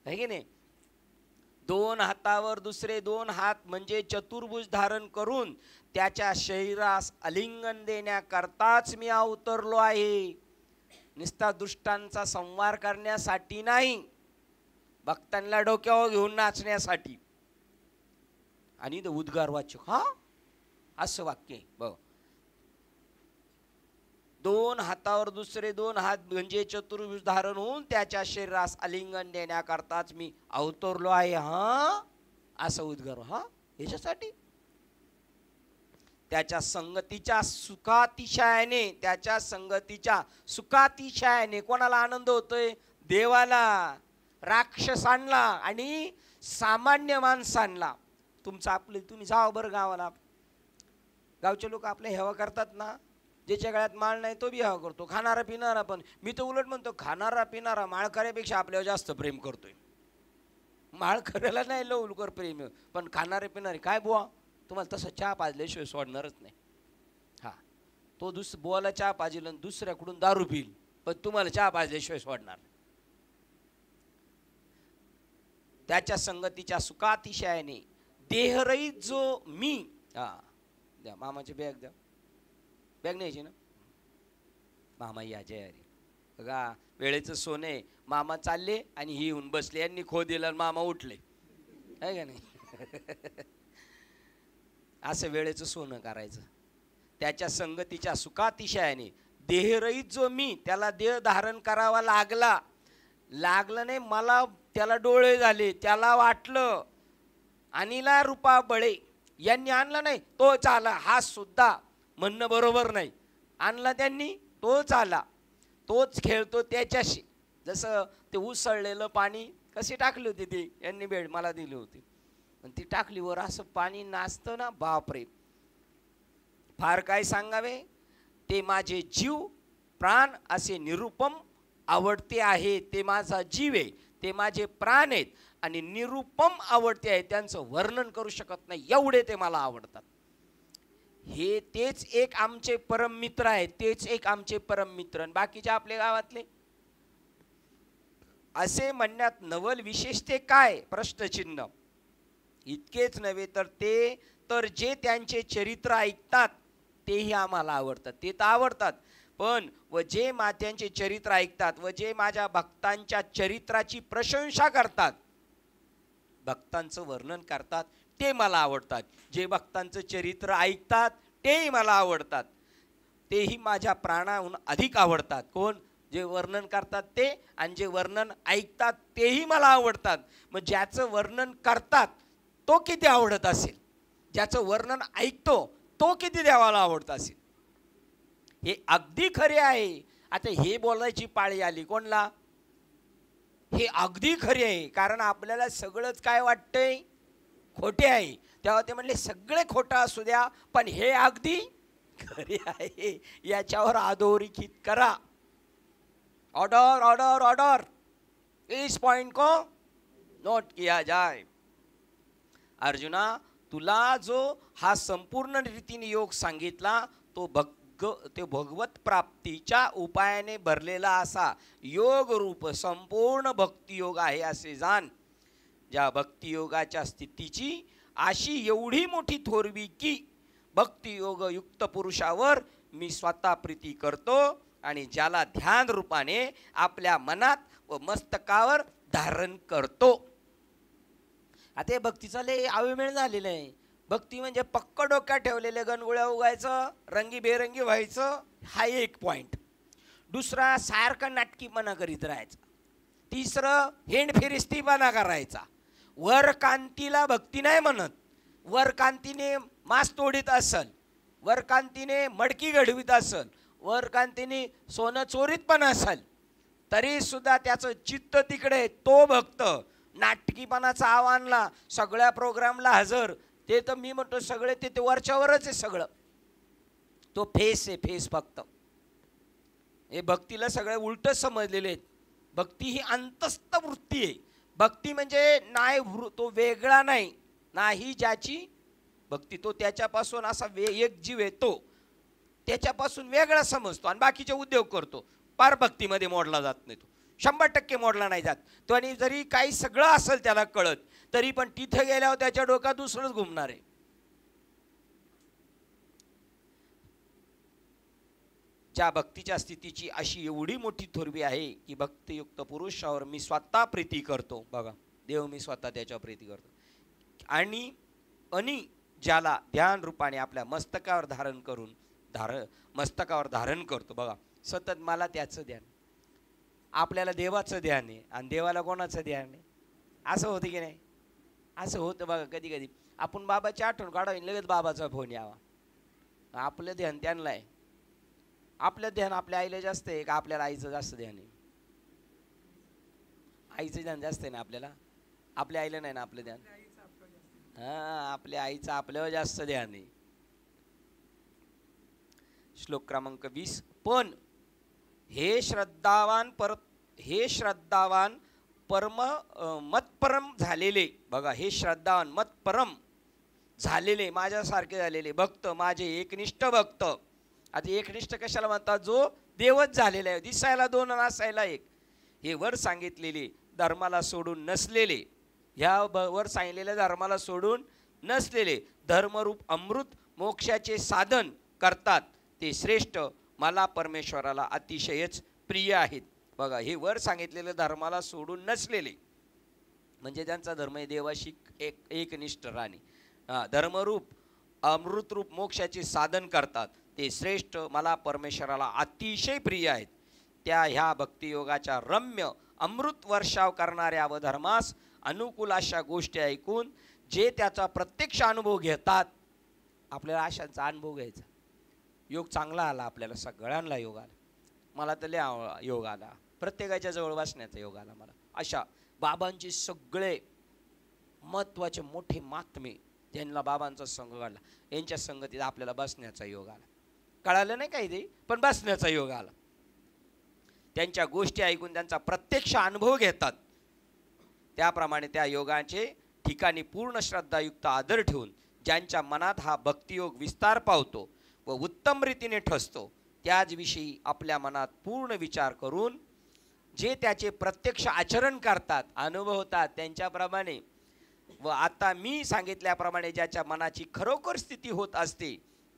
आहे की नाही? 2 हातावर दुसरे 2 हात म्हणजे चतुर्भुज धारण करून त्याच्या शरीरास आलिंगन देण्याकरताच मी अवतरलो आहे. निस्ता दुष्टांचा संहार करण्यासाठी नाही, भक्तांना डोक्यावर घेऊन नाचण्यासाठी. आणि उद्गार वाचक हा असं वाक्य बघ. 2 हातावर दुसरे 2 हात म्हणजे चतुर्भुज धारण होऊन त्याच्या शरीरास आलिंगन देण्याकरताच मी अवतरलो आहे. हा असं उद्गार. हा याच्यासाठी त्याच्या संगतीच्या सुखातिशयाने, त्याच्या संगतीच्या सुखातिशयाने कोणाला आनंद होतोय? देवाला, राक्षसांना आणि सामान्य माणसांना. तुमचं आपले तुम्ही जावा बरं गावाला, गावचे लोक आपले हेवा करतात ना, ज्याच्या गळ्यात माळ नाही तो विवाह करतो. खाणारा पिणारा पण. मी तर उलट म्हणतो खाणारा पिणारा माळकऱ्यापेक्षा आपल्यावर जास्त प्रेम करतोय. माळकऱ्याला नाही लवकर प्रेम, पण खाणारे पिणारे काय बुवा तुम्हाला तसं चहा पाजल्याशिवाय सोडणारच नाही. हा, तो बुवाला चहा पाजेल आणि दुसऱ्याकडून दारू पिईल, पण तुम्हाला चहा पाजल्याशिवाय सोडणार. त्याच्या संगतीच्या सुखातिशयाने देहरहित जो मी. हा द्या मामाची बॅग द्या. बॅग न्यायची ना मामा या जय हरी. बघा वेळेचं सोने. मामा चालले आणि ही येऊन बसले, यांनी खो दिला मामा उठले आहे का नाही. असं वेळेचं सोनं करायचं. त्याच्या संगतीच्या सुखातिशयाने देहरहित जो मी, त्याला देह धारण करावा लागलं नाही मला. त्याला डोळे झाले, त्याला वाटलं आणीला रूपा बळे यांनी आणलं नाही तो चाला. हा सुद्धा म्हणणं बरोबर नाही. आणला त्यांनी तोच आला, तोच खेळतो त्याच्याशी. जसं ते उसळलेलं पाणी कशी टाकली होती ती यांनी बेड मला दिली होती, आणि ती टाकली वर असं पाणी नाचतं ना, बापरे फार काय सांगावे. ते माझे जीव प्राण असे निरुपम आवडते आहे. ते माझा जीव आहे, ते माझे प्राण आहेत आणि निरुपम आवडते आहे. त्यांचं वर्णन करू शकत नाही एवढे ते मला आवडतात. हे तेच एक आमचे परम मित्र आहेत, तेच एक आमचे परम मित्र. आणि बाकीचे आपले गावातले असे म्हणण्यात नवल विशेष ते काय प्रश्नचिन्ह. इतकेच नव्हे तर जे त्यांचे चरित्र ऐकतात तेही आम्हाला आवडतात. ते तर आवडतात, पण व जे त्यांचे चरित्र ऐकतात व जे माझ्या भक्तांच्या चरित्राची प्रशंसा करतात, भक्तांचं वर्णन करतात, ते मला आवडतात. जे भक्तांचं चरित्र ऐकतात तेही मला आवडतात. तेही माझ्या प्राणाहून अधिक आवडतात. कोण? जे वर्णन करतात ते, आणि जे वर्णन ऐकतात तेही मला आवडतात. मग ज्याचं वर्णन करतात तो किती आवडत असेल, ज्याचं वर्णन ऐकतो तो किती देवाला आवडत असेल. हे अगदी खरे आहे. आता हे बोलायची पाळी आली कोणला? हे अगदी खरे आहे, कारण आपल्याला सगळंच काय वाटतंय खोटे आहे. तेव्हा ते म्हणले सगळे खोटं असू द्या, पण हे अगदी खरे आहे. याच्यावर अधोरेखित करा. ऑर्डर ऑर्डर ऑर्डर, इस पॉइंट को नोट किया जाए. अर्जुना, तुला जो हा संपूर्ण रीतीने योग सांगितला तो भगवत प्राप्तीच्या उपायाने भरलेला असा योग रूप संपूर्ण भक्तियोग आहे असे जाण. ज्या भक्तियोगाच्या स्थितीची अशी एवढी मोठी थोरवी की भक्तियोग युक्त पुरुषावर मी स्वतः प्रीती करतो आणि ज्याला ध्यान रूपाने आपल्या मनात व मस्तकावर धारण करतो. आता भक्तीचा लय अवमेळ झालेला आहे. भक्ती म्हणजे पक्क डोक्यात ठेवलेले गणगोळ्या उगायचं, रंगीबेरंगी व्हायचं, हा एक पॉइंट. दुसरा सारखं नाटकीपणा करीत राहायचा. तिसरं हेंडफिरिस्तीपणा करायचा. वरकांतीला भक्ती नाही म्हणत. वरकांतीने मास तोडीत असल, वरकांतीने मडकी घडवीत असल, वरकांतीने सोनं चोरीत पण असल, तरी सुद्धा त्याचं चित्त तिकडे. तो भक्त नाटकीपणाचा आव्हानला सगळ्या प्रोग्रामला हजर. ते तर मी म्हणतो सगळे ते वरच्यावरच आहे सगळं. तो फेस आहे, फेस फक्त. हे भक्तीला सगळे उलट समजलेले आहेत. भक्ती ही अंतस्थ वृत्ती आहे. भक्ती म्हणजे नाही तो वेगळा नाही ज्याची भक्ती, तो त्याच्यापासून असा एक जीव येतो, त्याच्यापासून वेगळा समजतो आणि बाकीचे उद्योग करतो. पार भक्तीमध्ये मोडला जात नाही तो, 100% मोडला नाही जात तो. आणि जरी काही सगळं असेल त्याला कळत, तरी पण तिथे गेल्यावर त्याच्या डोक्यात दुसरंच घुमणार आहे. ज्या भक्तीच्या स्थितीची अशी एवढी मोठी थोरवी आहे की भक्तियुक्त पुरुषावर मी स्वतः प्रीती करतो. बघा, देव मी स्वतः त्याच्यावर प्रीती करतो. आणि ज्याला ध्यान रूपाने आपल्या मस्तकावर धारण करतो. बघा, सतत मला त्याचं ध्यान. आपल्याला देवाचं ध्यान आहे आणि देवाला कोणाचं ध्यान आहे? असं होतं की नाही? असं होतं बघा. कधी कधी आपण बाबाची आठवण काढावी, लगेच बाबाचा फोन यावा. आपलं ध्यान त्यांना आहे. आपलं ध्यान आपल्या आईला जास्त आहे का आपल्याला आईचं जास्त ध्यान आहे? आईचं ध्यान जास्त आहे ना आपल्याला, आपल्या आईला नाही ना आपलं ध्यान. आपल्या आईचं आपल्यावर जास्त ध्यान आहे. श्लोक क्रमांक 20. पण हे श्रद्धावान मतपरम झालेले, बघा, हे श्रद्धावान मतपरम झालेले, माझ्यासारखे झालेले भक्त, माझे एकनिष्ठ भक्त. आता एकनिष्ठ कशाला म्हणतात? जो देवच झालेला आहे, दिसायला दोन नसायला एक. हे वर सांगितलेले धर्माला सोडून नसलेले, ह्या वर सांगितलेल्या धर्माला सोडून नसलेले, धर्मरूप अमृत मोक्षाचे साधन करतात, ते श्रेष्ठ मला परमेश्वराला अतिशयच प्रिय आहेत. बघा, हे वर सांगितलेले धर्माला सोडून नसलेले म्हणजे त्यांचा धर्म आहे देवाशी एकनिष्ठ राहणे. धर्मरूप अमृतरूप मोक्षाचे साधन करतात, ते श्रेष्ठ मला परमेश्वराला अतिशय प्रिय आहेत. त्या ह्या भक्तियोगाच्या रम्य अमृत वर्षाव करणाऱ्या व धर्मास अनुकूल अशा गोष्टी ऐकून जे त्याचा प्रत्यक्ष अनुभव घेतात. आपल्याला अशांचा अनुभव घ्यायचा. योग चांगला आला, आपल्याला सगळ्यांना योग आला. मला तर लय योग आला, प्रत्येकाच्या जवळ बसण्याचा योग आला मला. अशा बाबांचे सगळे महत्त्वाचे मोठे महात्मे, त्यांना बाबांचा संघ काढला, यांच्या संगतीत आपल्याला बसण्याचा योग आला. कळालं नाही काही ते, पण बसण्याचा योग आला. त्यांच्या गोष्टी ऐकून त्यांचा प्रत्यक्ष अनुभव घेतात. त्याप्रमाणे त्या योगाचे ठिकाणी पूर्ण श्रद्धायुक्त आदर ठेवून ज्यांच्या मनात हा भक्तियोग विस्तार पावतो व उत्तम रीतीने ठसतो, त्याचविषयी आपल्या मनात पूर्ण विचार करून जे त्याचे प्रत्यक्ष आचरण करतात, अनुभवतात, त्यांच्याप्रमाणे व आता मी सांगितल्याप्रमाणे ज्याच्या मनाची खरोखर स्थिती होत असते,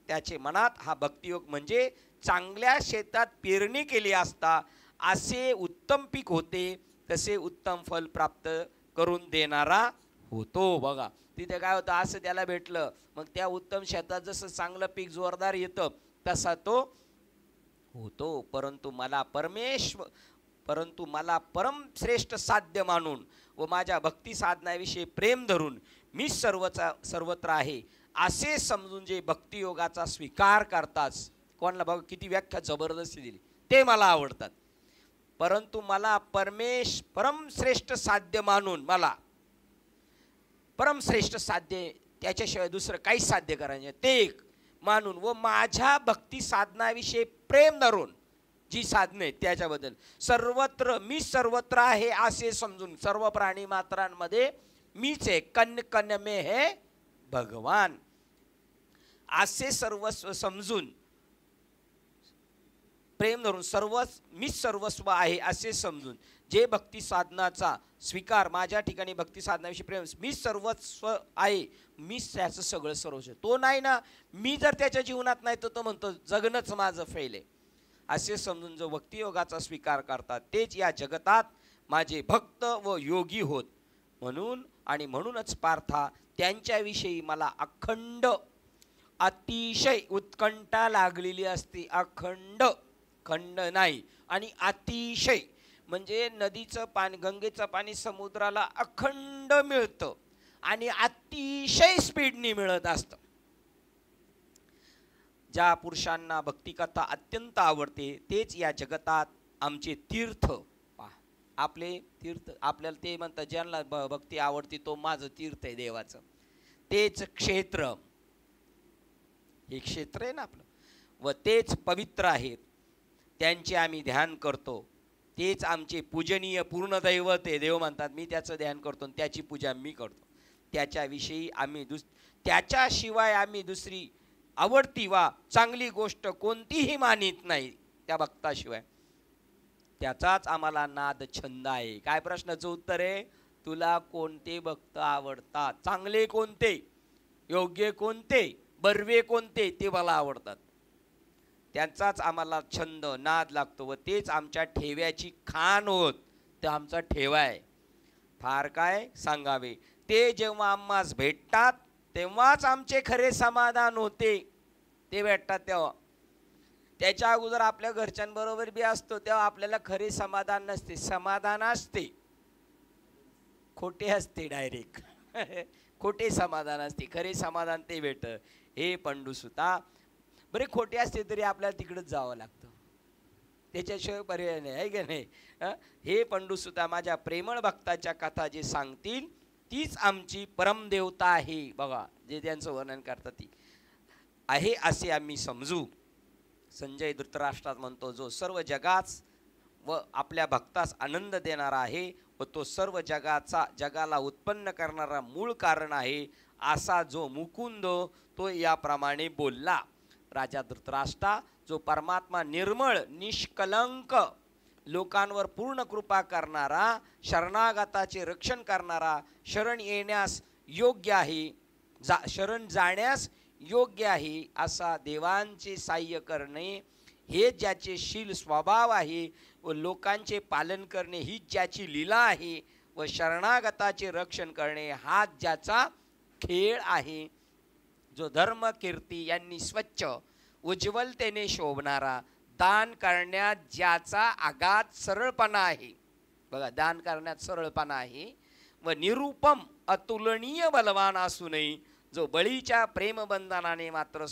त्याचे मनात हा भक्तियोग म्हणजे चांगल्या शेतात पेरणी केली असता असे उत्तम पीक होते, तसे उत्तम फल प्राप्त करून देणारा होतो. बघा, तिथे काय होतं, असं त्याला भेटलं, मग त्या उत्तम शेतात जसं चांगलं पीक जोरदार येतं तसा तो होतो. परंतु मला परम श्रेष्ठ साध्य मानून व माझ्या भक्ती साधनाविषयी प्रेम धरून मी सर्वत्र आहे असे समजून जे भक्तियोगाचा स्वीकार करतात, कोणाला बघा किती व्याख्या जबरदस्ती दिली, ते मला आवडतात. परंतु मला परमश्रेष्ठ साध्य मानून, मला परमश्रेष्ठ साध्य त्याच्याशिवाय दुसरं काहीच साध्य करायचे ते एक मानून व माझ्या भक्ती साधनाविषयी प्रेम धरून जी साधने त्याच्याबद्दल मी सर्वत्र आहे असे समजून, सर्व प्राणी मात्रांमध्ये मीच आहे, कण कण में है भगवान असे सर्वस्व समजून प्रेम धरून मी सर्वस्व आहे असे समजून जे भक्ती साधनाचा स्वीकार, माझ्या ठिकाणी भक्ती साधनाविषयी प्रेम, मी सर्वस्व आहे, मीच त्याचं सगळं सर्वस्व, तो नाही ना, मी जर त्याच्या जीवनात नाही तर तो म्हणतो जगणंच माझं फैल आहे असे समजून जो भक्तियोगाचा स्वीकार करतात, तेच या जगतात माझे भक्त व योगी होत. म्हणूनच पार्था, त्यांच्याविषयी मला अखंड अतिशय उत्कंठा लागलेली असते. अखंड, खंड नाही, आणि अतिशय म्हणजे नदीचं पाणी, गंगेचं पाणी समुद्राला अखंड मिळतं आणि अतिशय स्पीडने मिळत असतं. ज्या पुरुषांना भक्तिकथा अत्यंत आवडते तेच या जगतात आमचे तीर्थ. आपले तीर्थ, आपल्याला ते म्हणतात ज्यांना भक्ती आवडते तो माझं तीर्थ आहे देवाचं, तेच क्षेत्र, हे क्षेत्र आहे ना आपलं, व तेच पवित्र आहेत, त्यांचे आम्ही ध्यान करतो, तेच आमचे पूजनीय पूर्ण दैवत आहे. देव म्हणतात मी त्याचं ध्यान करतो, त्याची पूजा मी करतो. त्याच्याशिवाय आम्ही दुसरी आवडती वा चांगली गोष्ट कोणतीही मानित नाही त्या भक्ताशिवाय. त्याचाच आम्हाला नाद छंद आहे. काय प्रश्नाचं उत्तर आहे? तुला कोणते भक्त आवडतात, चांगले कोणते, योग्य कोणते, बर्वे कोणते, ते मला आवडतात. त्यांचाच आम्हाला छंद नाद लागतो व तेच आमच्या ठेव्याची खाण होत. ते आमचा ठेवा आहे. फार काय सांगावे, ते जेव्हा आम्हास भेटतात तेव्हाच आमचे खरे समाधान होते. ते भेटतात तेव्हा. त्याच्या अगोदर आपल्या घरच्यांबरोबर बी असतो तेव्हा आपल्याला खरे समाधान नसते. समाधान असते, खोटे असते, डायरेक्ट खोटे समाधान असते. खरे समाधान ते भेट. हे पंडूसुता, बरे खोटे असते तरी आपल्याला तिकडेच जावं लागतं, त्याच्याशिवाय पर्याय नाही, आहे की नाही? हे पंडूसुता, माझ्या प्रेमळ भक्ताच्या कथा जे सांगतील तीच आमची परमदेवता आहे. बघा, जे त्यांचं वर्णन करतात ती आहे असे आम्ही संजय धृतराष्ट्रात म्हणतो, जो सर्व जगाच व आपल्या भक्तास आनंद देणारा आहे व तो सर्व जगाला उत्पन्न करणारा मूळ कारण आहे, असा जो मुकुंद तो याप्रमाणे बोलला. राजा धृतराष्ट्रा, जो परमात्मा निर्मळ निष्कलंक लोकांवर पूर्ण कृपा करणारा, शरणागताचे रक्षण करणारा, शरण येण्यास योग्य आहे, शरण जाण्यास योग्य आहे, असा देवांचे साह्य करणे हे ज्याचे शील स्वभाव आहे व लोकांचे पालन करणे ही ज्याची लीला आहे व शरणागताचे रक्षण करणे हा ज्याचा खेळ आहे, जो धर्म कीर्ती यांनी स्वच्छ उज्ज्वलतेने शोभणारा, दान करण्यात ज्याचा आगाध सरळपणा आहे, बघा दान करण्यात सरळपणा आहे, व निरुपम अतुलनीय बलवान असूनही जो बळीच्या प्रेमबंधनाने मात्र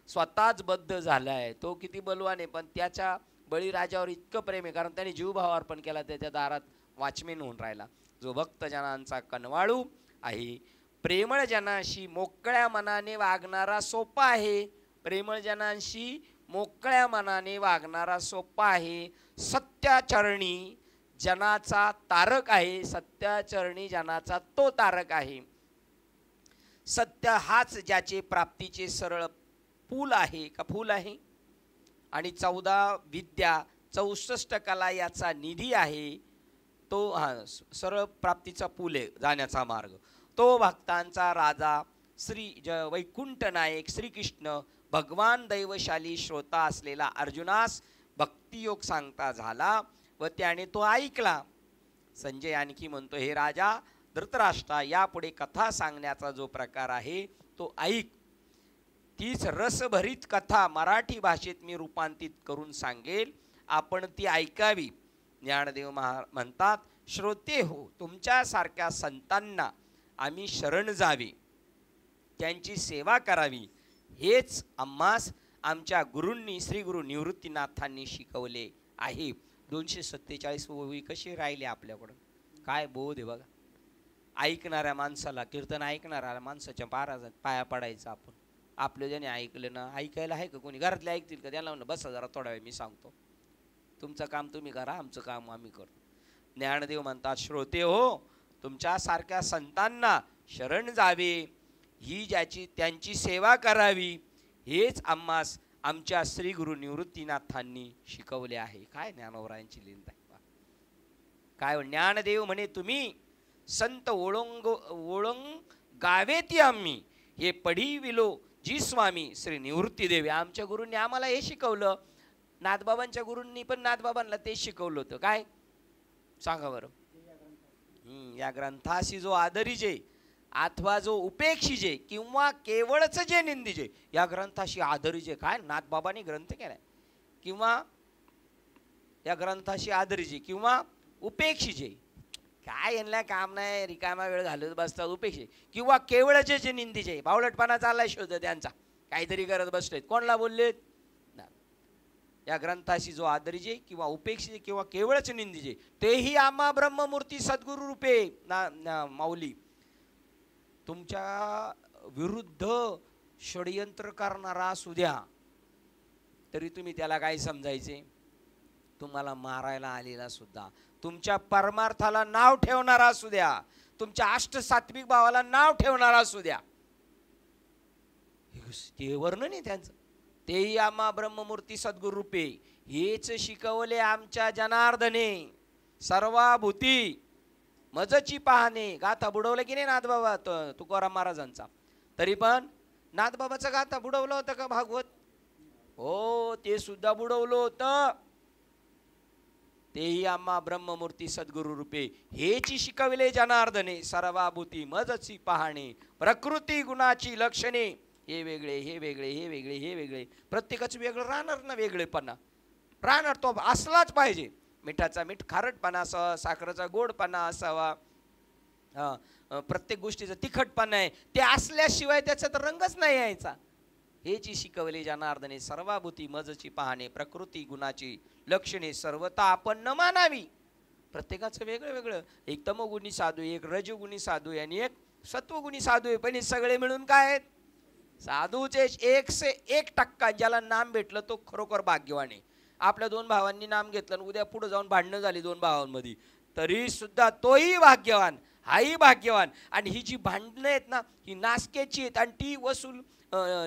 स्वतःच बद्ध झालाय. तो किती बलवान आहे, पण त्याच्या बळीराजावर इतकं प्रेम आहे, कारण त्याने जीवभाव अर्पण केला, त्याच्या दारात वॉचमॅन होऊन राहिला. जो भक्तजनांचा कनवाळू आहे, प्रेमळ जनांशी मोकळ्या मनाने वागणारा सोपा आहे, प्रेमळ जनांशी मोकळ्या मनाने वागणारा सोपा आहे, सत्याचरणी जनाचा तारक आहे, सत्याचरणी जनाचा तो तारक आहे. सत्य हाच ज्याचे प्राप्तीचे सरळ पूल आहे का फूल आहे, आणि 14 विद्या 64 कला याचा निधी आहे. तो सरळ प्राप्तीचा पूल आहे, जाण्याचा मार्ग. तो भक्तांचा राजा श्री वैकुंठ नायक श्रीकृष्ण भगवान दैवशाली श्रोता असलेला अर्जुनास भक्तियोग सांगता झाला व त्याने तो ऐकला. संजय आणखी म्हणतो, हे राजा धृतराष्ट्रा, यापुढे कथा सांगण्याचा जो प्रकार आहे तो ऐक. तीच रसभरीत कथा मराठी भाषेत मी रूपांतरित करून सांगेल, आपण ती ऐकावी. ज्ञानदेव म्हणतात, श्रोते हो, तुमच्यासारख्या संतांना आम्ही शरण जावे, त्यांची सेवा करावी, हेच आम्हास आमच्या गुरूंनी श्री गुरु निवृत्तीनाथांनी शिकवले आहे. 247 ओवी कशी राहिले आपल्याकडून, काय बोध आहे बघा. ऐकणाऱ्या माणसाला, कीर्तन ऐकणाऱ्या माणसाच्या पाया पडायचं आपण. आपलं ज्याने ऐकलं ना, ऐकायला आहे का कोणी? घरातले ऐकतील का? त्याला म्हणलं बसा जरा थोडा वेळ मी सांगतो, तुमचं काम तुम्ही करा, आमचं काम आम्ही करतो. ज्ञानदेव म्हणतात, श्रोते हो, तुमच्यासारख्या संतांना शरण जावे, ही त्यांची सेवा करावी, हेच आम्हास आमच्या श्री गुरु निवृत्तीनाथांनी शिकवले आहे. काय ज्ञानोबरायांची लीला आहे काय. ज्ञानदेव म्हणे, तुम्ही संत ओळंग गावेती आम्ही, हे पढीविलो जी स्वामी श्री निवृत्ती देवी. आमच्या गुरूंनी आम्हाला हे शिकवलं, नाथबाबांच्या गुरूंनी पण नाथबाबांना ते शिकवलं होतं. काय सांगा बरं. या ग्रंथाशी जो आदरीजे अथवा जो उपेक्षिजे किंवा केवळच जे निंदिजे, या ग्रंथाशी आदरीजे. काय नाथबाबांनी ग्रंथ केलाय, किंवा या ग्रंथाशी आदरीजे किंवा उपेक्षिजे, काय यांना काम नाही, रिकामा वेळ घालत बसतात. उपेक्षे किंवा केवळचे जे निंदीचे, बावळटपणा चाललाय शोध त्यांचा, काहीतरी करत बसलेत. कोणला बोललेत? या ग्रंथाशी जो आदरीजे किंवा उपेक्षिजे किंवा केवळच निंदीजे, तेही आम्हा ब्रह्ममूर्ती सद्गुरु रूपे माऊली. तुमच्या विरुद्ध षडयंत्र करणारा असू द्या, तरी तुम्ही त्याला काय समजायचे? तुम्हाला मारायला आलेला सुद्धा, तुमच्या परमार्थाला नाव ठेवणारा असू द्या, तुमच्या अष्टसात्विक भावाला नाव ठेवणारा असू द्या, ते वर्णन आहे त्यांचं. तेही आम्हा ब्रह्ममूर्ती सद्गुरु रूपे, हेच शिकवले आमच्या जनार्दने. सर्वाभूती मजची पाहणे, गाथा बुडवलं की नाही नाथबाबा तुकाराम महाराजांचा, तरी पण नाथबाबाचा गाथा बुडवलं होतं का भागवत? हो, ते सुद्धा बुडवलं होतं. तेही आम्हा ब्रह्ममूर्ती सद्गुरु रूपे, हेची शिकविले जनार्दने. सर्वाभूती मजची पाहणे, प्रकृती गुणाची लक्षणे. हे वेगळे, हे वेगळे, हे वेगळे, हे वेगळे, प्रत्येकाचं वेगळं राहणार ना, वेगळेपणा राहणार, तो असलाच पाहिजे. मिठाचा मीठ खारटपणा असावा, साखरेचा गोडपणा असावा, प्रत्येक गोष्टीचा तिखटपणा आहे, ते असल्याशिवाय त्याच्यात रंगच नाही यायचा. हेची शिकवले जनार्दने. सर्वाभूती मजची पाहणे, प्रकृती गुणाची लक्षणे सर्वता आपण न मानावी. प्रत्येकाचं वेगळं वेगळं, एक तमोगुणी साधू, एक रजोगुणी साधू आणि एक सत्वगुणी साधू आहे, पण हे सगळे मिळून काय आहेत? साधूचे 101% ज्याला नाम भेटलं तो खरोखर भाग्यवान आहे. आपल्या 2 भावांनी नाम घेतलं आणि उद्या पुढे जाऊन भांडणं झाली 2 भावांमध्ये, तरी सुद्धा तोही भाग्यवान, हाही भाग्यवान. आणि ही जी भांडणं आहेत ना, ही नासक्याची आहेत आणि ती वसूल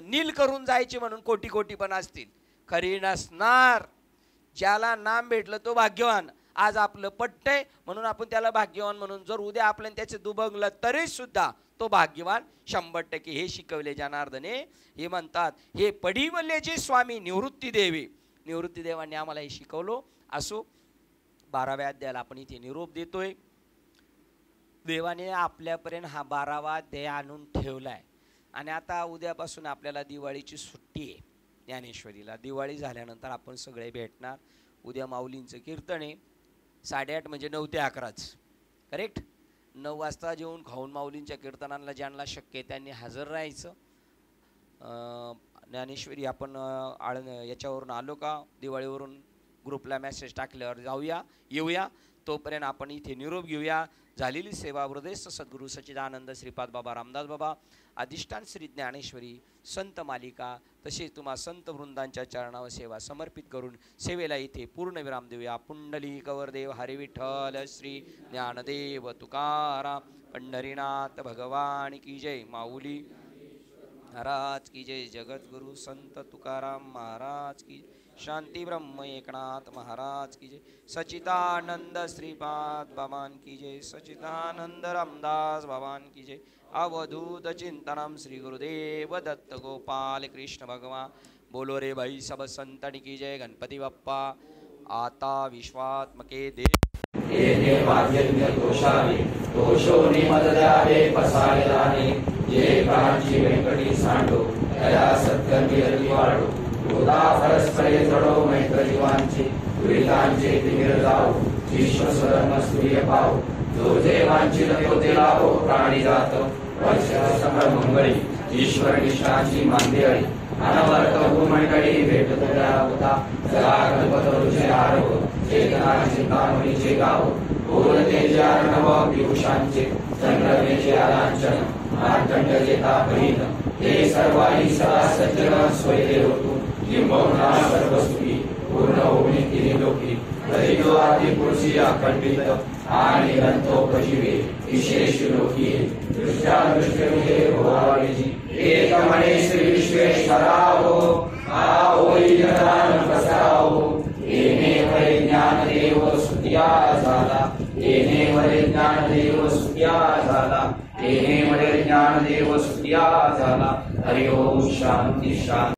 नील करून जायची म्हणून कोटी कोटी पण असतील, खरी नसणार. ज्याला नाम भेटलं तो भाग्यवान. आज आपलं पटतंय म्हणून आपण त्याला भाग्यवान म्हणून, जर उद्या आपल्याला त्याचे दुभंगलं तरी सुद्धा तो भाग्यवान 100%. हे शिकवले जनार्दने. हे म्हणतात, हे पडिवल्याचे स्वामी निवृत्ती देवी. निवृत्ती देवांनी आम्हाला हे शिकवलं. असो, 12व्या अध्यायाला आपण इथे निरोप देतोय. देवाने आपल्यापर्यंत हा 12वा अध्याय आणून ठेवलाय. आणि आता उद्यापासून आपल्याला दिवाळीची सुट्टी आहे ज्ञानेश्वरीला. दिवाळी झाल्यानंतर आपण सगळे भेटणार. उद्या माऊलींचं कीर्तन आहे 8:30 म्हणजे 9 ते 11च, करेक्ट. 9 वाजता जेवून खाऊन माऊलींच्या कीर्तनाला ज्यांना शक्य आहे त्यांनी हजर राहायचं. ज्ञानेश्वरी आपण याच्यावरून आलो का, दिवाळीवरून ग्रुपला मेसेज टाकल्यावर येऊया. तोपर्यंत आपण इथे निरोप घेऊया. झालेली सेवा हृदयस्थ सद्गुरू सच्चिदानंद श्रीपाद बाबा रामदास बाबा, अधिष्ठान श्री ज्ञानेश्वरी संत मालिका, तसेच तुम्हा संत वृंदांच्या चरणावर सेवा समर्पित करून सेवेला इथे पूर्ण विराम देऊया. पुंडली कवरदेव हरी विठ्ठल श्री ज्ञानदेव तुकाराम पंढरीनाथ भगवान की जय. माऊली महाराज की जय. जगद्गुरु संत तुकाराम महाराज की. शांती ब्रह्म एकनाथ महाराज की जय. सचिदानंद श्रीपाद बाबान की जय. सचिदानंद रामदास बाबान की जय. अवधूत चिंतनम श्री गुरुदेव दत्त गोपाल कृष्ण भगवान. बोलो रे भाई सब संतन की जय. गणपति बप्पा आता विश्वात्मके देव. दोषोनी मद द्यावे पसारे जाणे. जे प्रांची वेंकटी सांडो दया सत्कर्मी रती वाढो. गोदा परस्परे जडो मैत्र जीवांचे. दुरितांचे तिमिर जाओ विश्व स्वधर्म सूर्य पाव. जो जे वांछित तो ते लाभो प्राणी जात. वर्ष समर मंगळी ईश्वर निष्ठांची मांदियाळी. अनवर्त भूमंडळी भेटत होता. जरा कल्पतरुचे आरोप चेतना चिंतामणीचे गाव. पूर्णतेचे अर्णव पियुषांचे चंद्रमेचे आलांचन. मार्तंड येता परित हे सर्वाही सदा सज्जन स्वयते होतो. लिंबवना सर्वसुखी पूर्ण होणे तिने लोकी. दरिद्र आदी पुरुषी अखंडित आणि दंतोपजीवे विशेष लोकी. दृष्ट्या दृष्टि भोवावेजी एक मणे श्री विश्वेश्वरावो. होई जनान पसरावो. येणे वरे ज्ञान देव सुतिया झाला. येणे वरे ज्ञान देव सुतिया झाला. येणे वरे ज्ञान देव सुतिया झाला. हरि ओम शांती शांती.